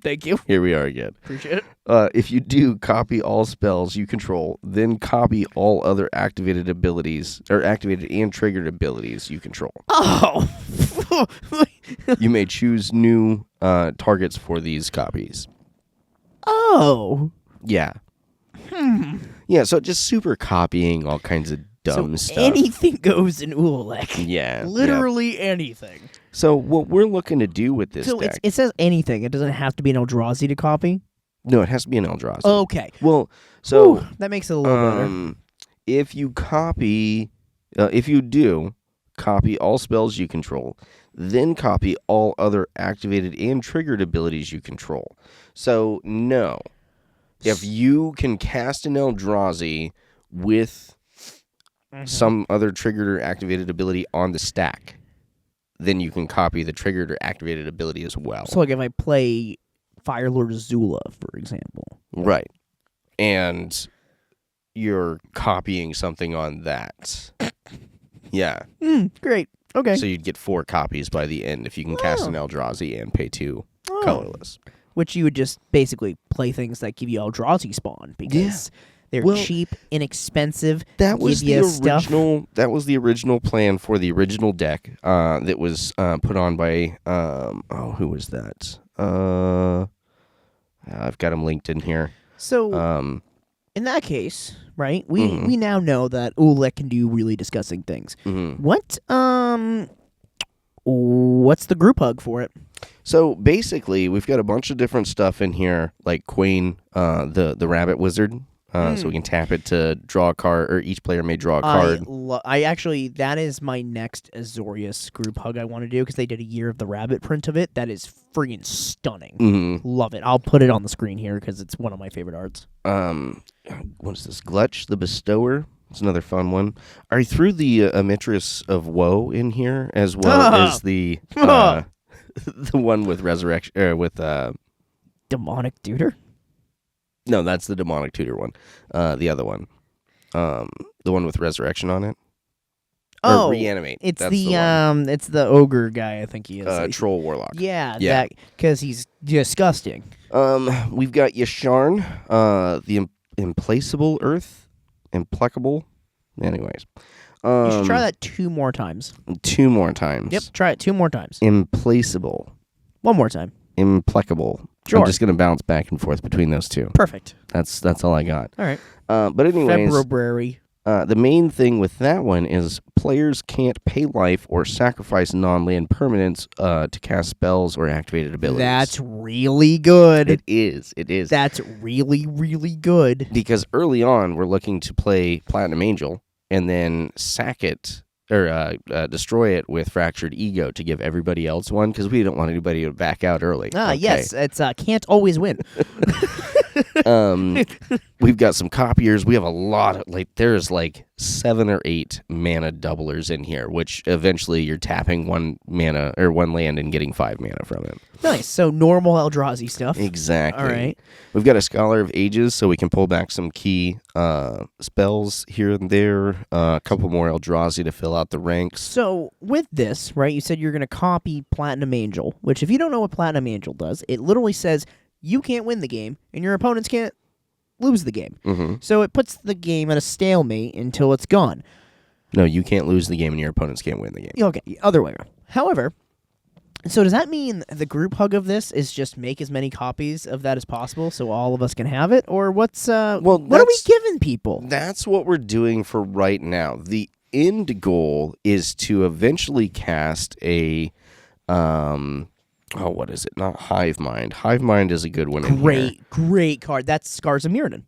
Thank you. Here we are again. Appreciate it. If you do, copy all spells you control, then copy all other activated abilities, or activated and triggered abilities you control. Oh. You may choose new targets for these copies. Oh. Yeah. Yeah, so just super copying all kinds of dumb stuff. Anything goes in Ulek. Yeah. Literally anything. So what we're looking to do with this deck... it says anything. It doesn't have to be an Eldrazi to copy? No, it has to be an Eldrazi. Okay. Well, so... Whew, that makes it a little better. If you copy... if you do, copy all spells you control, then copy all other activated and triggered abilities you control. So, no. If you can cast an Eldrazi with some other triggered or activated ability on the stack, then you can copy the triggered or activated ability as well. So, like if I play Firelord Azula, for example. Right. And you're copying something on that. Yeah. Great. Okay. So you'd get 4 copies by the end if you can cast an Eldrazi and pay 2 colorless. Which you would just basically play things that give you Eldrazi spawn because they're cheap, inexpensive. That was the stuff. original. That was the original plan for the original deck. That was put on by who was that? I've got him linked in here. So in that case, right? We now know that Ulek can do really disgusting things. What's the group hug for it? So basically, we've got a bunch of different stuff in here, like Queen, the rabbit wizard. So we can tap it to draw a card, or each player may draw a card. I actually, that is my next Azorius group hug I want to do, because they did a Year of the Rabbit print of it. That is friggin' stunning. Love it. I'll put it on the screen here, because it's one of my favorite arts. What is this? Glutch the Bestower. It's another fun one. I threw the Amitress of Woe in here, as well as the the one with Resurrection, with Demonic Tutor? No, that's the Demonic Tutor one. The other one. The one with Resurrection on it. Or Reanimate. It's it's the ogre guy, I think he is. Troll Warlock. Yeah. That, because he's disgusting. We've got Yasharn, the Implacable Earth. Implacable. Anyways. You should try that 2 more times. 2 more times. Yep, try it 2 more times. Implacable. 1 more time. Implacable. Sure. I'm just going to bounce back and forth between those 2. Perfect. That's all I got. All right. But anyways, February. The main thing with that one is players can't pay life or sacrifice non-land permanents to cast spells or activated abilities. That's really good. It is. That's really, really good. Because early on, we're looking to play Platinum Angel and then sack it or destroy it with Fractured Ego to give everybody else one, because we don't want anybody to back out early. Yes, it's can't always win. We've got some copiers. We have a lot of, there's 7 or 8 mana doublers in here, which eventually you're tapping 1 mana or 1 land and getting 5 mana from it. Nice. So normal Eldrazi stuff. Exactly. All right. We've got a Scholar of Ages, so we can pull back some key spells here and there. A couple more Eldrazi to fill out the ranks. So with this, right, you said you're going to copy Platinum Angel, which if you don't know what Platinum Angel does, it literally says you can't win the game and your opponents can't lose the game. So it puts the game at a stalemate until it's gone. No, you can't lose the game and your opponents can't win the game. Okay, other way around. However, so does that mean the group hug of this is just make as many copies of that as possible so all of us can have it? Or what are we giving people? That's what we're doing for right now. The end goal is to eventually cast a what is it? Not Hive Mind. Hive Mind is a good one. Great card. That's Scars of Mirrodin.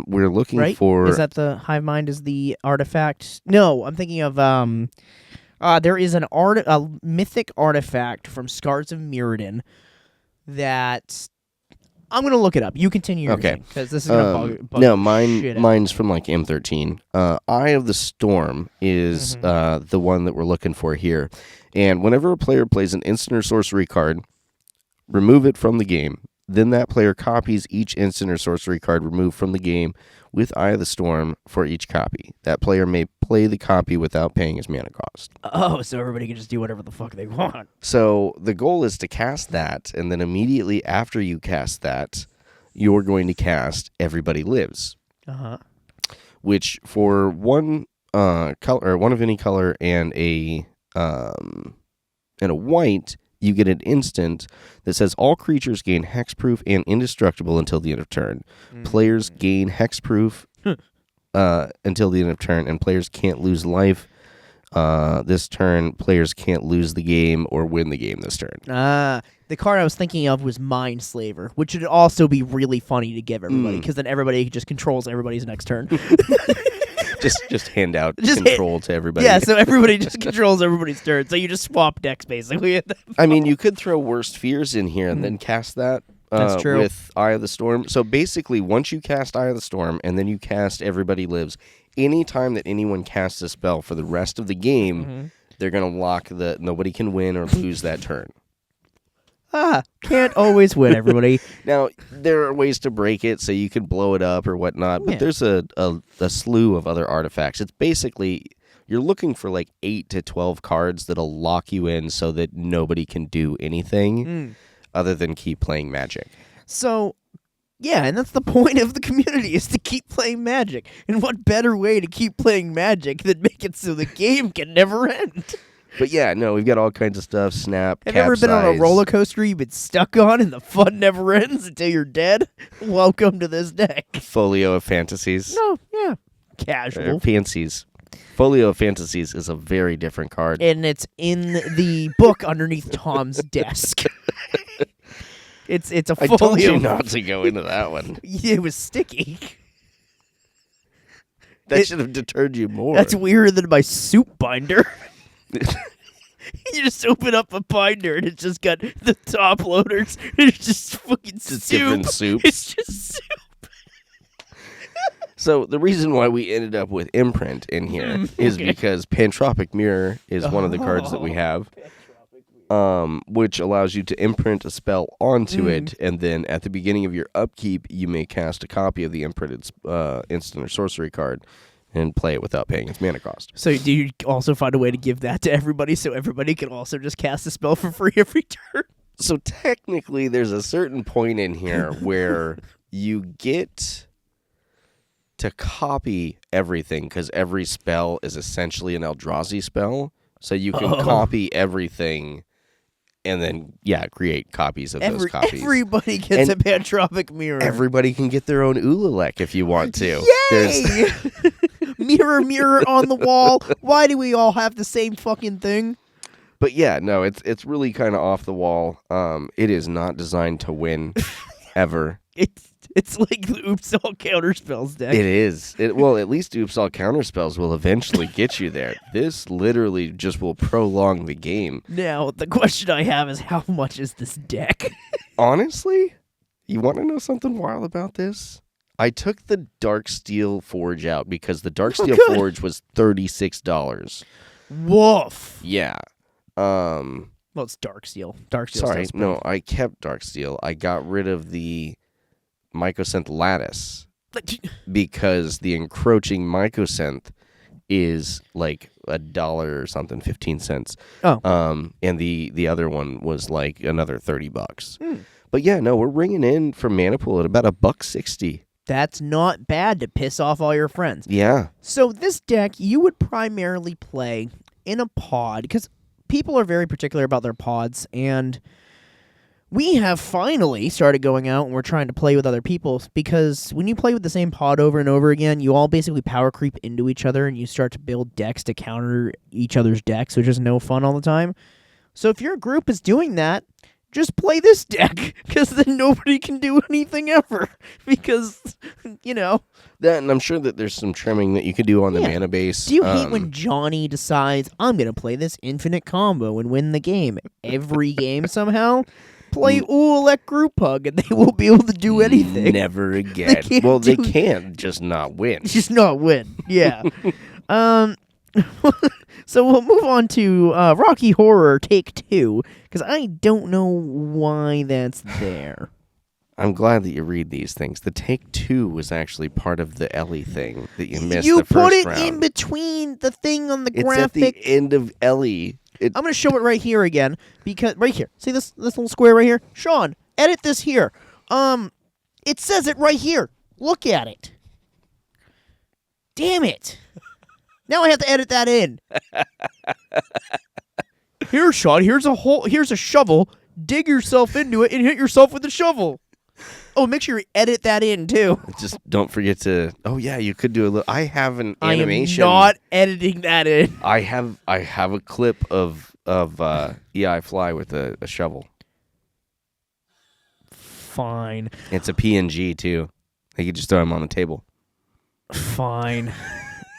We're looking for. Is that the Hive Mind? Is the artifact? No, I'm thinking of there is a mythic artifact from Scars of Mirrodin that I'm gonna look it up. You continue your thing, because this is gonna bug no, shit out. mine's from M13. Eye of the Storm is the one that we're looking for here. And whenever a player plays an instant or sorcery card, remove it from the game, then that player copies each instant or sorcery card removed from the game with Eye of the Storm for each copy. That player may play the copy without paying his mana cost. Oh, so everybody can just do whatever the fuck they want. So the goal is to cast that, and then immediately after you cast that, you're going to cast Everybody Lives. Uh-huh. Which for one color, or one of any color, and a white, you get an instant that says all creatures gain hexproof and indestructible until the end of turn. Players gain hexproof until the end of turn, and players can't lose life this turn. Players can't lose the game or win the game this turn. The card I was thinking of was Mindslaver, which would also be really funny to give everybody, because then everybody just controls everybody's next turn. just hand out control to everybody. Yeah, so everybody just controls everybody's turn. So you just swap decks, basically. I mean, you could throw Worst Fears in here and then cast that. That's true. With Eye of the Storm. So basically, once you cast Eye of the Storm and then you cast Everybody Lives, any time that anyone casts a spell for the rest of the game, they're going to lock the nobody can win or lose that turn. Can't always win, everybody. Now, there are ways to break it so you can blow it up or whatnot, but there's a slew of other artifacts. It's basically, you're looking for like 8 to 12 cards that'll lock you in so that nobody can do anything other than keep playing Magic. So, yeah, and that's the point of the community, is to keep playing Magic. And what better way to keep playing Magic than make it so the game can never end? But yeah, no, we've got all kinds of stuff. Snap, Have you ever been on a roller coaster you've been stuck on and the fun never ends until you're dead? Welcome to this deck. Folio of Fantasies. No, yeah. Casual. Fancies. Folio of Fantasies is a very different card. And it's in the book underneath Tom's desk. It's a folio. I told you not to go into that one. It was sticky. That should have deterred you more. That's weirder than my soup binder. You just open up a binder and it's just got the top loaders. It's just fucking just soup. Different soups. It's just soup. So the reason why we ended up with Imprint in here is because Pantropic Mirror is one of the cards that we have, which allows you to imprint a spell onto it, and then at the beginning of your upkeep, you may cast a copy of the imprinted instant or sorcery card and play it without paying its mana cost. So do you also find a way to give that to everybody so everybody can also just cast a spell for free every turn? So technically, there's a certain point in here where you get to copy everything, because every spell is essentially an Eldrazi spell. So you can copy everything and then, create copies of those copies. Everybody gets a Pantropic Mirror. Everybody can get their own Ulalek if you want to. Yay! Mirror, mirror on the wall. Why do we all have the same fucking thing? But yeah, no, it's really kind of off the wall. It is not designed to win, ever. It's like the Oops All Counterspells deck. It is. Well, at least Oops All Counterspells will eventually get you there. This literally just will prolong the game. Now, the question I have is, how much is this deck? Honestly, you want to know something wild about this? I took the Darksteel Forge out because the Darksteel Forge was $36. Woof. Yeah. Well, it's Darksteel. Sorry, no, I kept Darksteel. I got rid of the Mycosynth Lattice because the encroaching Mycosynth is like $1 or something, 15 cents. Oh. And the other one was like another $30. But yeah, no, we're ringing in for Mana Pool at about $1.60. That's not bad to piss off all your friends. Yeah. So this deck you would primarily play in a pod, because people are very particular about their pods, and we have finally started going out and we're trying to play with other people, because when you play with the same pod over and over again, you all basically power creep into each other and you start to build decks to counter each other's decks, which is no fun all the time. So if your group is doing that, just play this deck, because then nobody can do anything ever, because, you know. That, and I'm sure that there's some trimming that you could do on the mana base. Do you hate when Johnny decides, I'm going to play this infinite combo and win the game every game somehow? Play Ulalek Group Hug and they won't be able to do anything. Never again. They can just not win. Just not win, yeah. So we'll move on to Rocky Horror Take 2, because I don't know why that's there. I'm glad that you read these things. The Take-Two was actually part of the Ellie thing that you missed You the first put it round. in between the thing on the It's graphic. at the end of Ellie. I'm going to show it right here again, because right here. See this little square right here? Sean, edit this here. It says it right here. Look at it. Damn it. Now I have to edit that in. Here, Sean, here's a shovel. Dig yourself into it and hit yourself with the shovel. Oh, make sure you edit that in too. Just don't forget to. Oh yeah, you could do a little. I have an animation. I am not editing that in. I have a clip of I Fly with a shovel. Fine. It's a PNG too. You could just throw them on the table. Fine.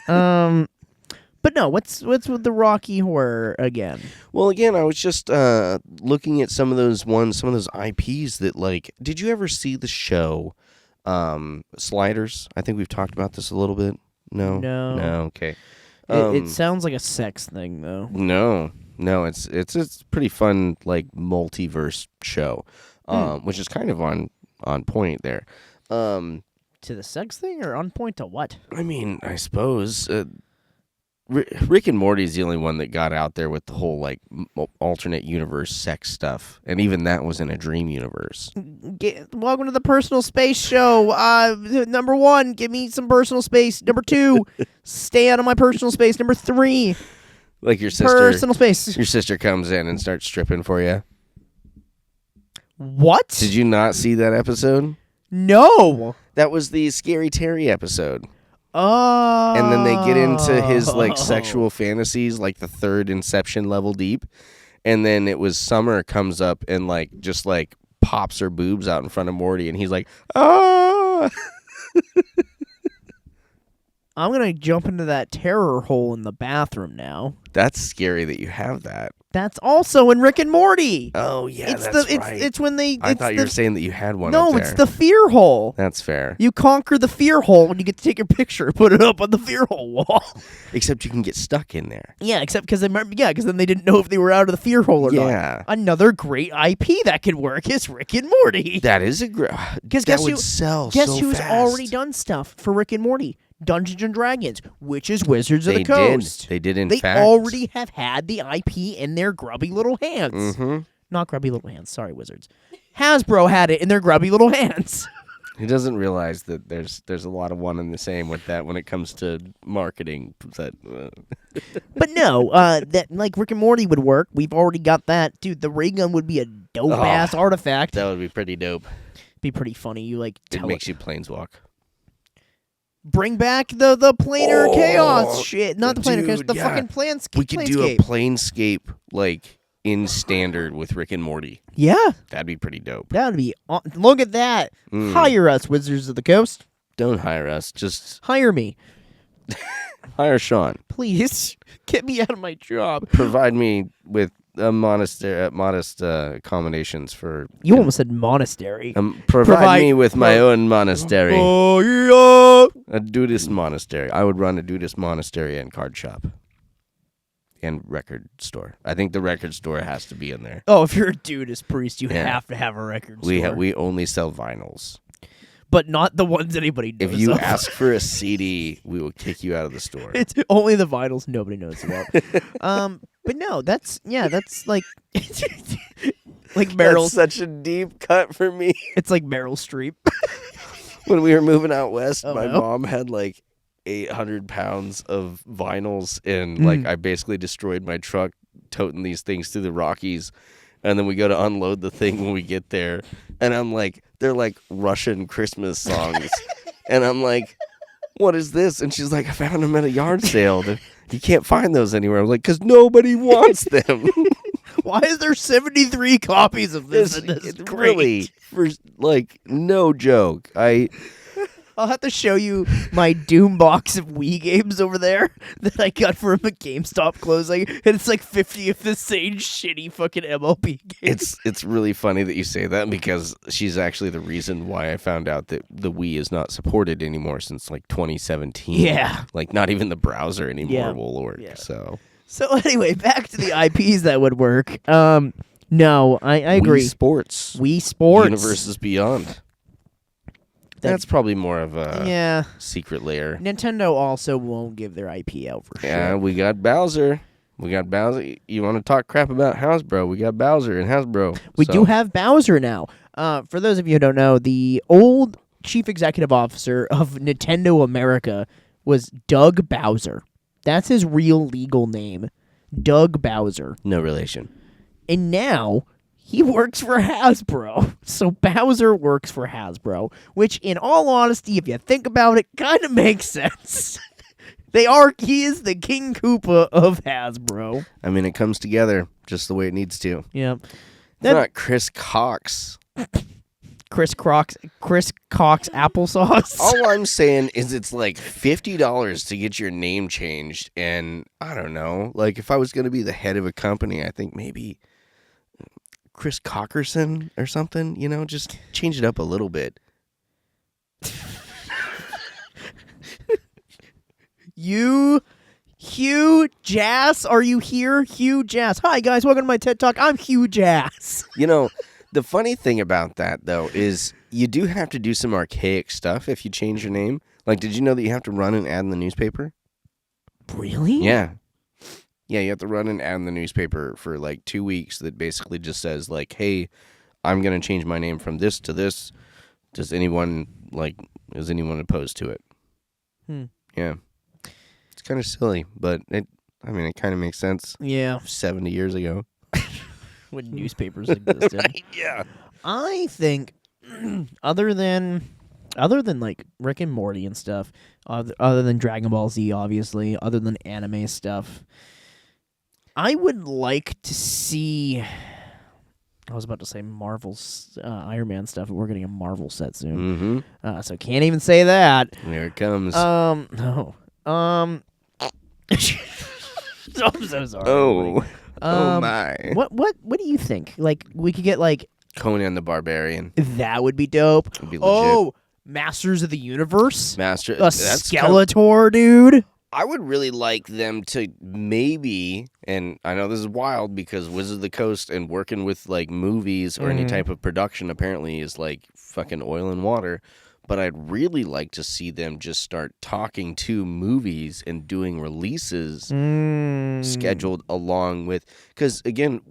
But no, what's with the Rocky Horror again? Well, again, I was just looking at some of those IPs that, like, did you ever see the show Sliders? I think we've talked about this a little bit. No, okay. It sounds like a sex thing, though. No, it's a pretty fun, like, multiverse show, which is kind of on point there. To the sex thing, or on point to what? I mean, I suppose. Rick and Morty is the only one that got out there with the whole like alternate universe sex stuff, and even that was in a dream universe. Welcome to the personal space show. Number 1, give me some personal space. Number 2, stay out of my personal space. Number 3, like your sister. Personal space. Your sister comes in and starts stripping for you. What? Did you not see that episode? No. That was the Scary Terry episode. Oh. And then they get into his like sexual fantasies, like the 3rd Inception level deep. And then it was Summer comes up and like just like pops her boobs out in front of Morty, and he's like, ah. I'm gonna jump into that terror hole in the bathroom now. That's scary that you have that. That's also in Rick and Morty. Oh yeah, it's that's right. It's when they. I thought you were saying that you had one. No, up there. it's the fear hole. That's fair. You conquer the fear hole when you get to take your picture, put it up on the fear hole wall. Except you can get stuck in there. Yeah, except because then they didn't know if they were out of the fear hole or not. Yeah. Another great IP that could work is Rick and Morty. That is a great. That would sell so fast. Guess who's already done stuff for Rick and Morty? Dungeons and Dragons, Witches, Wizards of the Coast. They did, in fact. They already have had the IP in their grubby little hands. Mm-hmm. Not grubby little hands, sorry, Wizards. Hasbro had it in their grubby little hands. He doesn't realize that there's a lot of one and the same with that when it comes to marketing. But no, that like Rick and Morty would work. We've already got that. Dude, the ray gun would be a dope-ass artifact. That would be pretty dope. Be pretty funny. You like it makes you planeswalk. Bring back the planar chaos shit. Not the planar chaos, the fucking planescape. We could do a planescape like in standard with Rick and Morty. Yeah. That'd be pretty dope. That'd be look at that. Hire us, Wizards of the Coast. Don't hire us. Just hire me. Hire Sean. Please get me out of my job. Provide me with modest accommodations for. You almost said monastery. Provide me with my own monastery. Oh yeah. A Dudist monastery. I would run a Dudist monastery and card shop. And record store. I think the record store has to be in there. Oh, if you're a Dudist priest, you have to have a record store. We only sell vinyls. But not the ones anybody knows If you of. ask for a CD, we will kick you out of the store. It's only the vinyls nobody knows about. But no, that's like like Meryl. That's such a deep cut for me. It's like Meryl Streep. When we were moving out west, my mom had like 800 pounds of vinyls, and like I basically destroyed my truck toting these things through the Rockies. And then we go to unload the thing when we get there. And I'm like, they're like Russian Christmas songs. And I'm like, what is this? And she's like, I found them at a yard sale. You can't find those anywhere. I was like, because nobody wants them. Why is there 73 copies of this? It's really, for like, no joke. I'll have to show you my Doom box of Wii games over there that I got from a GameStop closing, and it's like 50 of the same shitty fucking MLB games. It's really funny that you say that, because she's actually the reason why I found out that the Wii is not supported anymore since like 2017. Yeah. Like not even the browser anymore will work. Yeah. So anyway, back to the IPs that would work. No, I agree. Wii Sports. Wii Sports. Universes Beyond. That's probably more of a yeah. secret layer. Nintendo also won't give their IP out for sure. Yeah, we got Bowser. You want to talk crap about Hasbro? We got Bowser and Hasbro. We do have Bowser now. For those of you who don't know, the old chief executive officer of Nintendo America was Doug Bowser. That's his real legal name, Doug Bowser. No relation. And now he works for Hasbro. So Bowser works for Hasbro, which in all honesty, if you think about it, kind of makes sense. He is the King Koopa of Hasbro. I mean, it comes together just the way it needs to. Yeah. It's not Chris Cox. Chris Cox Applesauce. All I'm saying is it's like $50 to get your name changed. And I don't know, like if I was going to be the head of a company, I think maybe Chris Cockerson or something, just change it up a little bit. Hugh Jass, are you here? Hugh Jass. Hi, guys. Welcome to my TED Talk. I'm Hugh Jass. The funny thing about that, though, is you do have to do some archaic stuff if you change your name. Like, did you know that you have to run an ad in the newspaper? Really? Yeah. Yeah, you have to run an ad in the newspaper for, 2 weeks that basically just says, hey, I'm going to change my name from this to this. Is anyone opposed to it? Yeah. It's kind of silly, but it kind of makes sense. Yeah. 70 years ago. When newspapers existed. Right, yeah. I think other than Rick and Morty and stuff, other than Dragon Ball Z, obviously, other than anime stuff, I would like to see. I was about to say Marvel's Iron Man stuff, but we're getting a Marvel set soon. Mm-hmm. So can't even say that. There it comes. No. I'm so sorry. Oh. Oh my. What do you think? We could get Conan the Barbarian. That would be dope. Would be legit. Oh, Masters of the Universe? That's Skeletor, dude. I would really like them to maybe, and I know this is wild because Wizards of the Coast and working with movies or any type of production apparently is fucking oil and water. But I'd really like to see them just start talking to movies and doing releases scheduled along with... Because, again,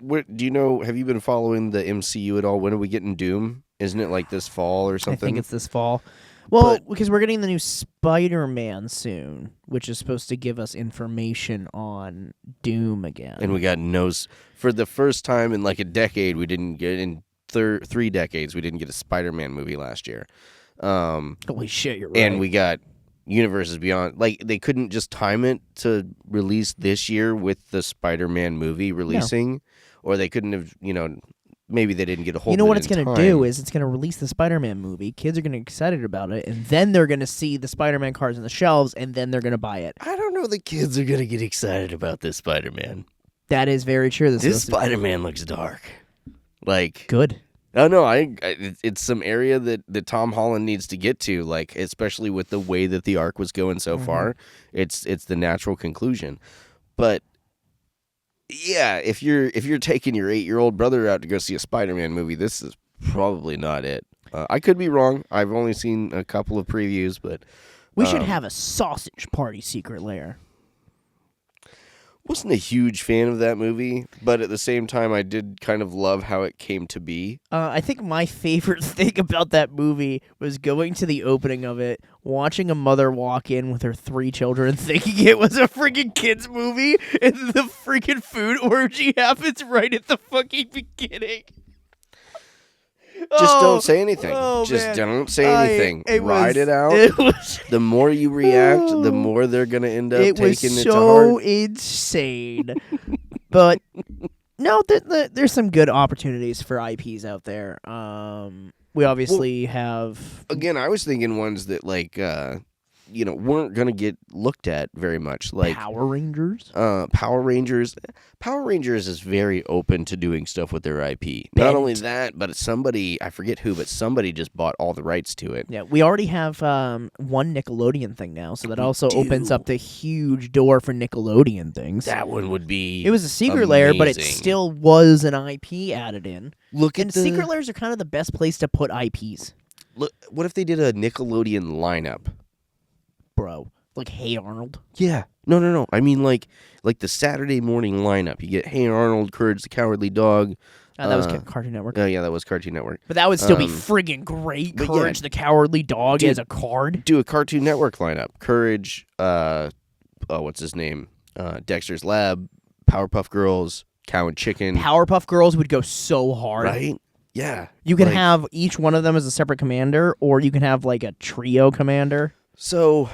do you know... Have you been following the MCU at all? When are we getting Doom? Isn't it this fall or something? I think it's this fall. Well, because we're getting the new Spider-Man soon, which is supposed to give us information on Doom again. And we got for the first time in a decade, we didn't get... In 3 decades, we didn't get a Spider-Man movie last year. Holy shit, you're right. And we got Universes Beyond. They couldn't just time it to release this year with the Spider-Man movie releasing, or they couldn't have, maybe they didn't get a hold of it. You know what it's going to do is it's going to release the Spider-Man movie. Kids are going to get excited about it, and then they're going to see the Spider-Man cards on the shelves, and then they're going to buy it. I don't know the kids are going to get excited about this Spider-Man. That is very true. This Spider-Man looks dark. Good. Oh no, it's some area that Tom Holland needs to get to, especially with the way that the arc was going so far. It's the natural conclusion. But yeah, if you're taking your 8-year-old brother out to go see a Spider-Man movie, this is probably not it. I could be wrong. I've only seen a couple of previews, but we should have a sausage party secret lair. Wasn't a huge fan of that movie, but at the same time, I did kind of love how it came to be. I think my favorite thing about that movie was going to the opening of it, watching a mother walk in with her 3 children, thinking it was a freaking kids movie, and the freaking food orgy happens right at the fucking beginning. Just don't say anything. Don't say anything. Ride it out. The more you react, the more they're going to end up taking it to heart. It was so insane. But, no, there's some good opportunities for IPs out there. We obviously have... Again, I was thinking ones that, weren't going to get looked at very much. Power Rangers? Power Rangers. Power Rangers is very open to doing stuff with their IP. Not only that, but somebody, I forget who, but somebody just bought all the rights to it. Yeah, we already have one Nickelodeon thing now, so that also opens up the huge door for Nickelodeon things. That one would be It was a secret layer, but it still was an IP added in. Secret layers are kind of the best place to put IPs. Look, what if they did a Nickelodeon lineup? Bro, like Hey Arnold? Yeah. No. I mean, like the Saturday morning lineup. You get Hey Arnold, Courage the Cowardly Dog. That was Cartoon Network. Oh, yeah, that was Cartoon Network. But that would still be friggin' great. Courage the Cowardly Dog as a card. Do a Cartoon Network lineup. Courage, what's his name? Dexter's Lab, Powerpuff Girls, Cow and Chicken. Powerpuff Girls would go so hard. Right? Yeah. You can have each one of them as a separate commander, or you can have like a trio commander. So,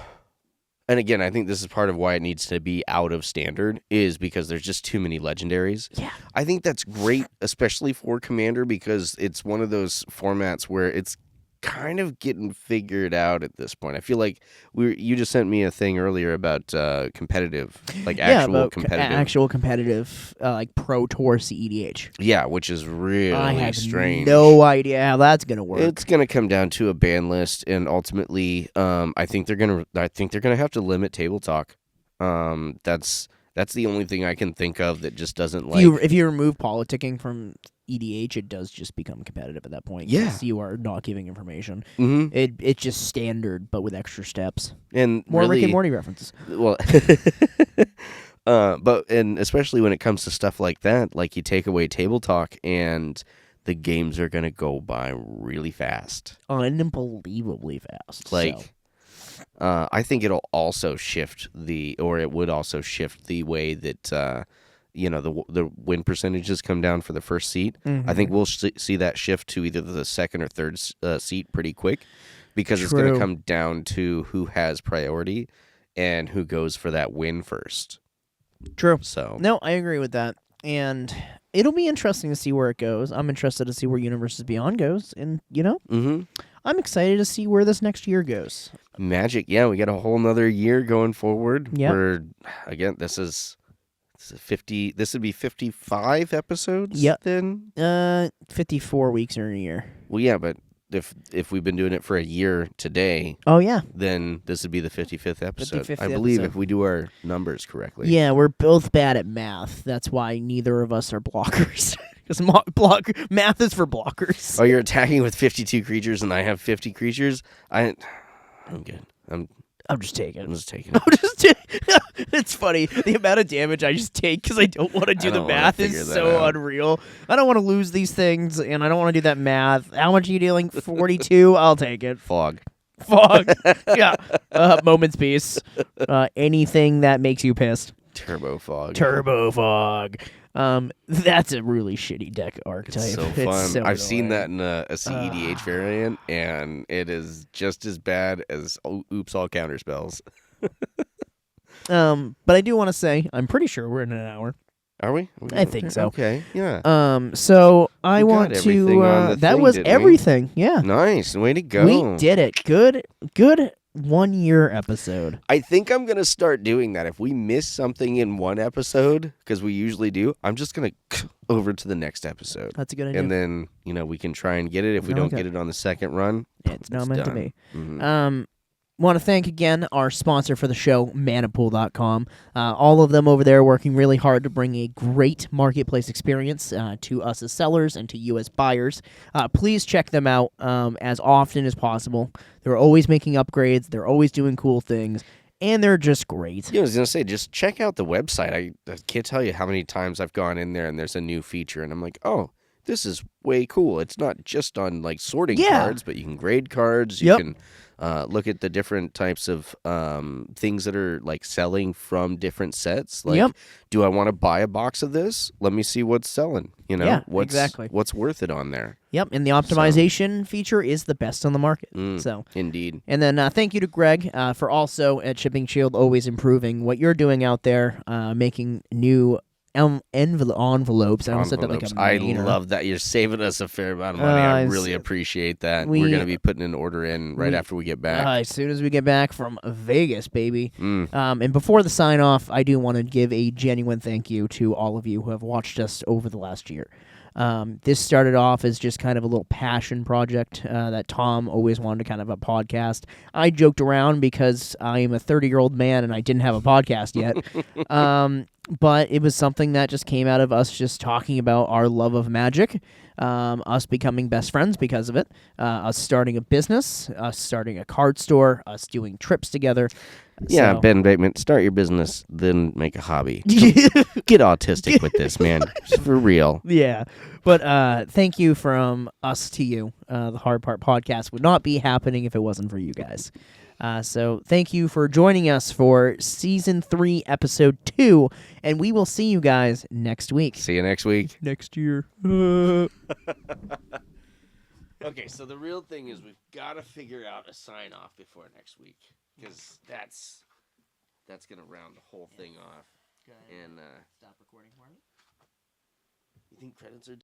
and again, I think this is part of why it needs to be out of standard, is because there's just too many legendaries. Yeah. I think that's great, especially for Commander, because it's one of those formats where it's kind of getting figured out at this point. I feel like you just sent me a thing earlier about competitive, like actual competitive, like Pro Tour CEDH. Yeah, which is really I have strange. No idea how that's gonna work. It's gonna come down to a ban list, and ultimately, I think they're gonna have to limit table talk. That's the only thing I can think of that just doesn't if you remove politicking from EDH, it does just become competitive at that point. Yeah, you are not giving information. Mm-hmm. It's just standard, but with extra steps and more really, Rick and Morty references. Well, and especially when it comes to stuff like that, like you take away table talk, and the games are gonna go by really fast, unbelievably fast. I think it would also shift the way that the win percentages come down for the first seat. Mm-hmm. I think we'll see that shift to either the second or third seat pretty quick, because it's going to come down to who has priority and who goes for that win first. True. So no, I agree with that, and it'll be interesting to see where it goes. I'm interested to see where Universes Beyond goes, and Mm-hmm. I'm excited to see where this next year goes. Magic, yeah, we got a whole nother year going forward. Yeah. We're again, this is 50. This would be 55 episodes. Yep. Then 54 weeks in a year. Well, yeah, but if we've been doing it for a year today, oh yeah, then this would be the 55th episode. 55th I believe episode. if we do our numbers correctly. Yeah, we're both bad at math. That's why neither of us are blockers. Because math is for blockers. Oh, you're attacking with 52 creatures, and I have 50 creatures. I'm good. I'm just taking. I'm just taking it. It's funny. The amount of damage I just take because I don't want to do the math is so unreal. I don't want to lose these things, and I don't want to do that math. How much are you dealing? 42? I'll take it. Fog. Yeah. Moment's peace. Anything that makes you pissed. Turbo fog. That's a really shitty deck archetype. It's so fun. It's so I've seen annoying. that in a CEDH variant, and it is just as bad as Oops All Counterspells. But I do want to say, I'm pretty sure we're in an hour. Are we? I think so. Okay, yeah. So I want to. That was everything. Yeah. Nice. Way to go. We did it. Good 1 year episode. I think I'm going to start doing that. If we miss something in one episode, because we usually do, I'm just going to over to the next episode. That's a good idea. And then, we can try and get it. If we don't get it on the second run, it's not meant to be. Mm-hmm. Want to thank again our sponsor for the show, Manapool.com. All of them over there working really hard to bring a great marketplace experience to us as sellers and to you as buyers. Please check them out as often as possible. They're always making upgrades. They're always doing cool things. And they're just great. Yeah, I was going to say, just check out the website. I can't tell you how many times I've gone in there and there's a new feature. And I'm like, oh, this is way cool. It's not just on sorting cards, but you can grade cards. You can look at the different types of things that are selling from different sets. Do I want to buy a box of this? Let me see what's selling. Exactly. What's worth it on there. Yep, and the optimization feature is the best on the market. Indeed. And then thank you to Greg for also at ShippingShield always improving what you're doing out there, making new envelopes. I almost said that like a I love that. You're saving us a fair amount of money. I really appreciate that. We're going to be putting an order in right after we get back. As soon as we get back from Vegas, baby. And before the sign-off, I do want to give a genuine thank you to all of you who have watched us over the last year. This started off as just kind of a little passion project that Tom always wanted to kind of a podcast. I joked around because I am a 30-year-old man and I didn't have a podcast yet. But it was something that just came out of us just talking about our love of magic, us becoming best friends because of it, us starting a business, us starting a card store, us doing trips together. Yeah, So. Ben Bateman, start your business, then make a hobby. Get autistic with this, man. For real. Yeah. But thank you from us to you. The Hard Part podcast would not be happening if it wasn't for you guys. So thank you for joining us for Season 3, Episode 2, and we will see you guys next week. See you next week. Next year. Okay, so the real thing is we've got to figure out a sign-off before next week, because that's going to round the whole thing off. Go ahead. And Stop recording for me. you think credits are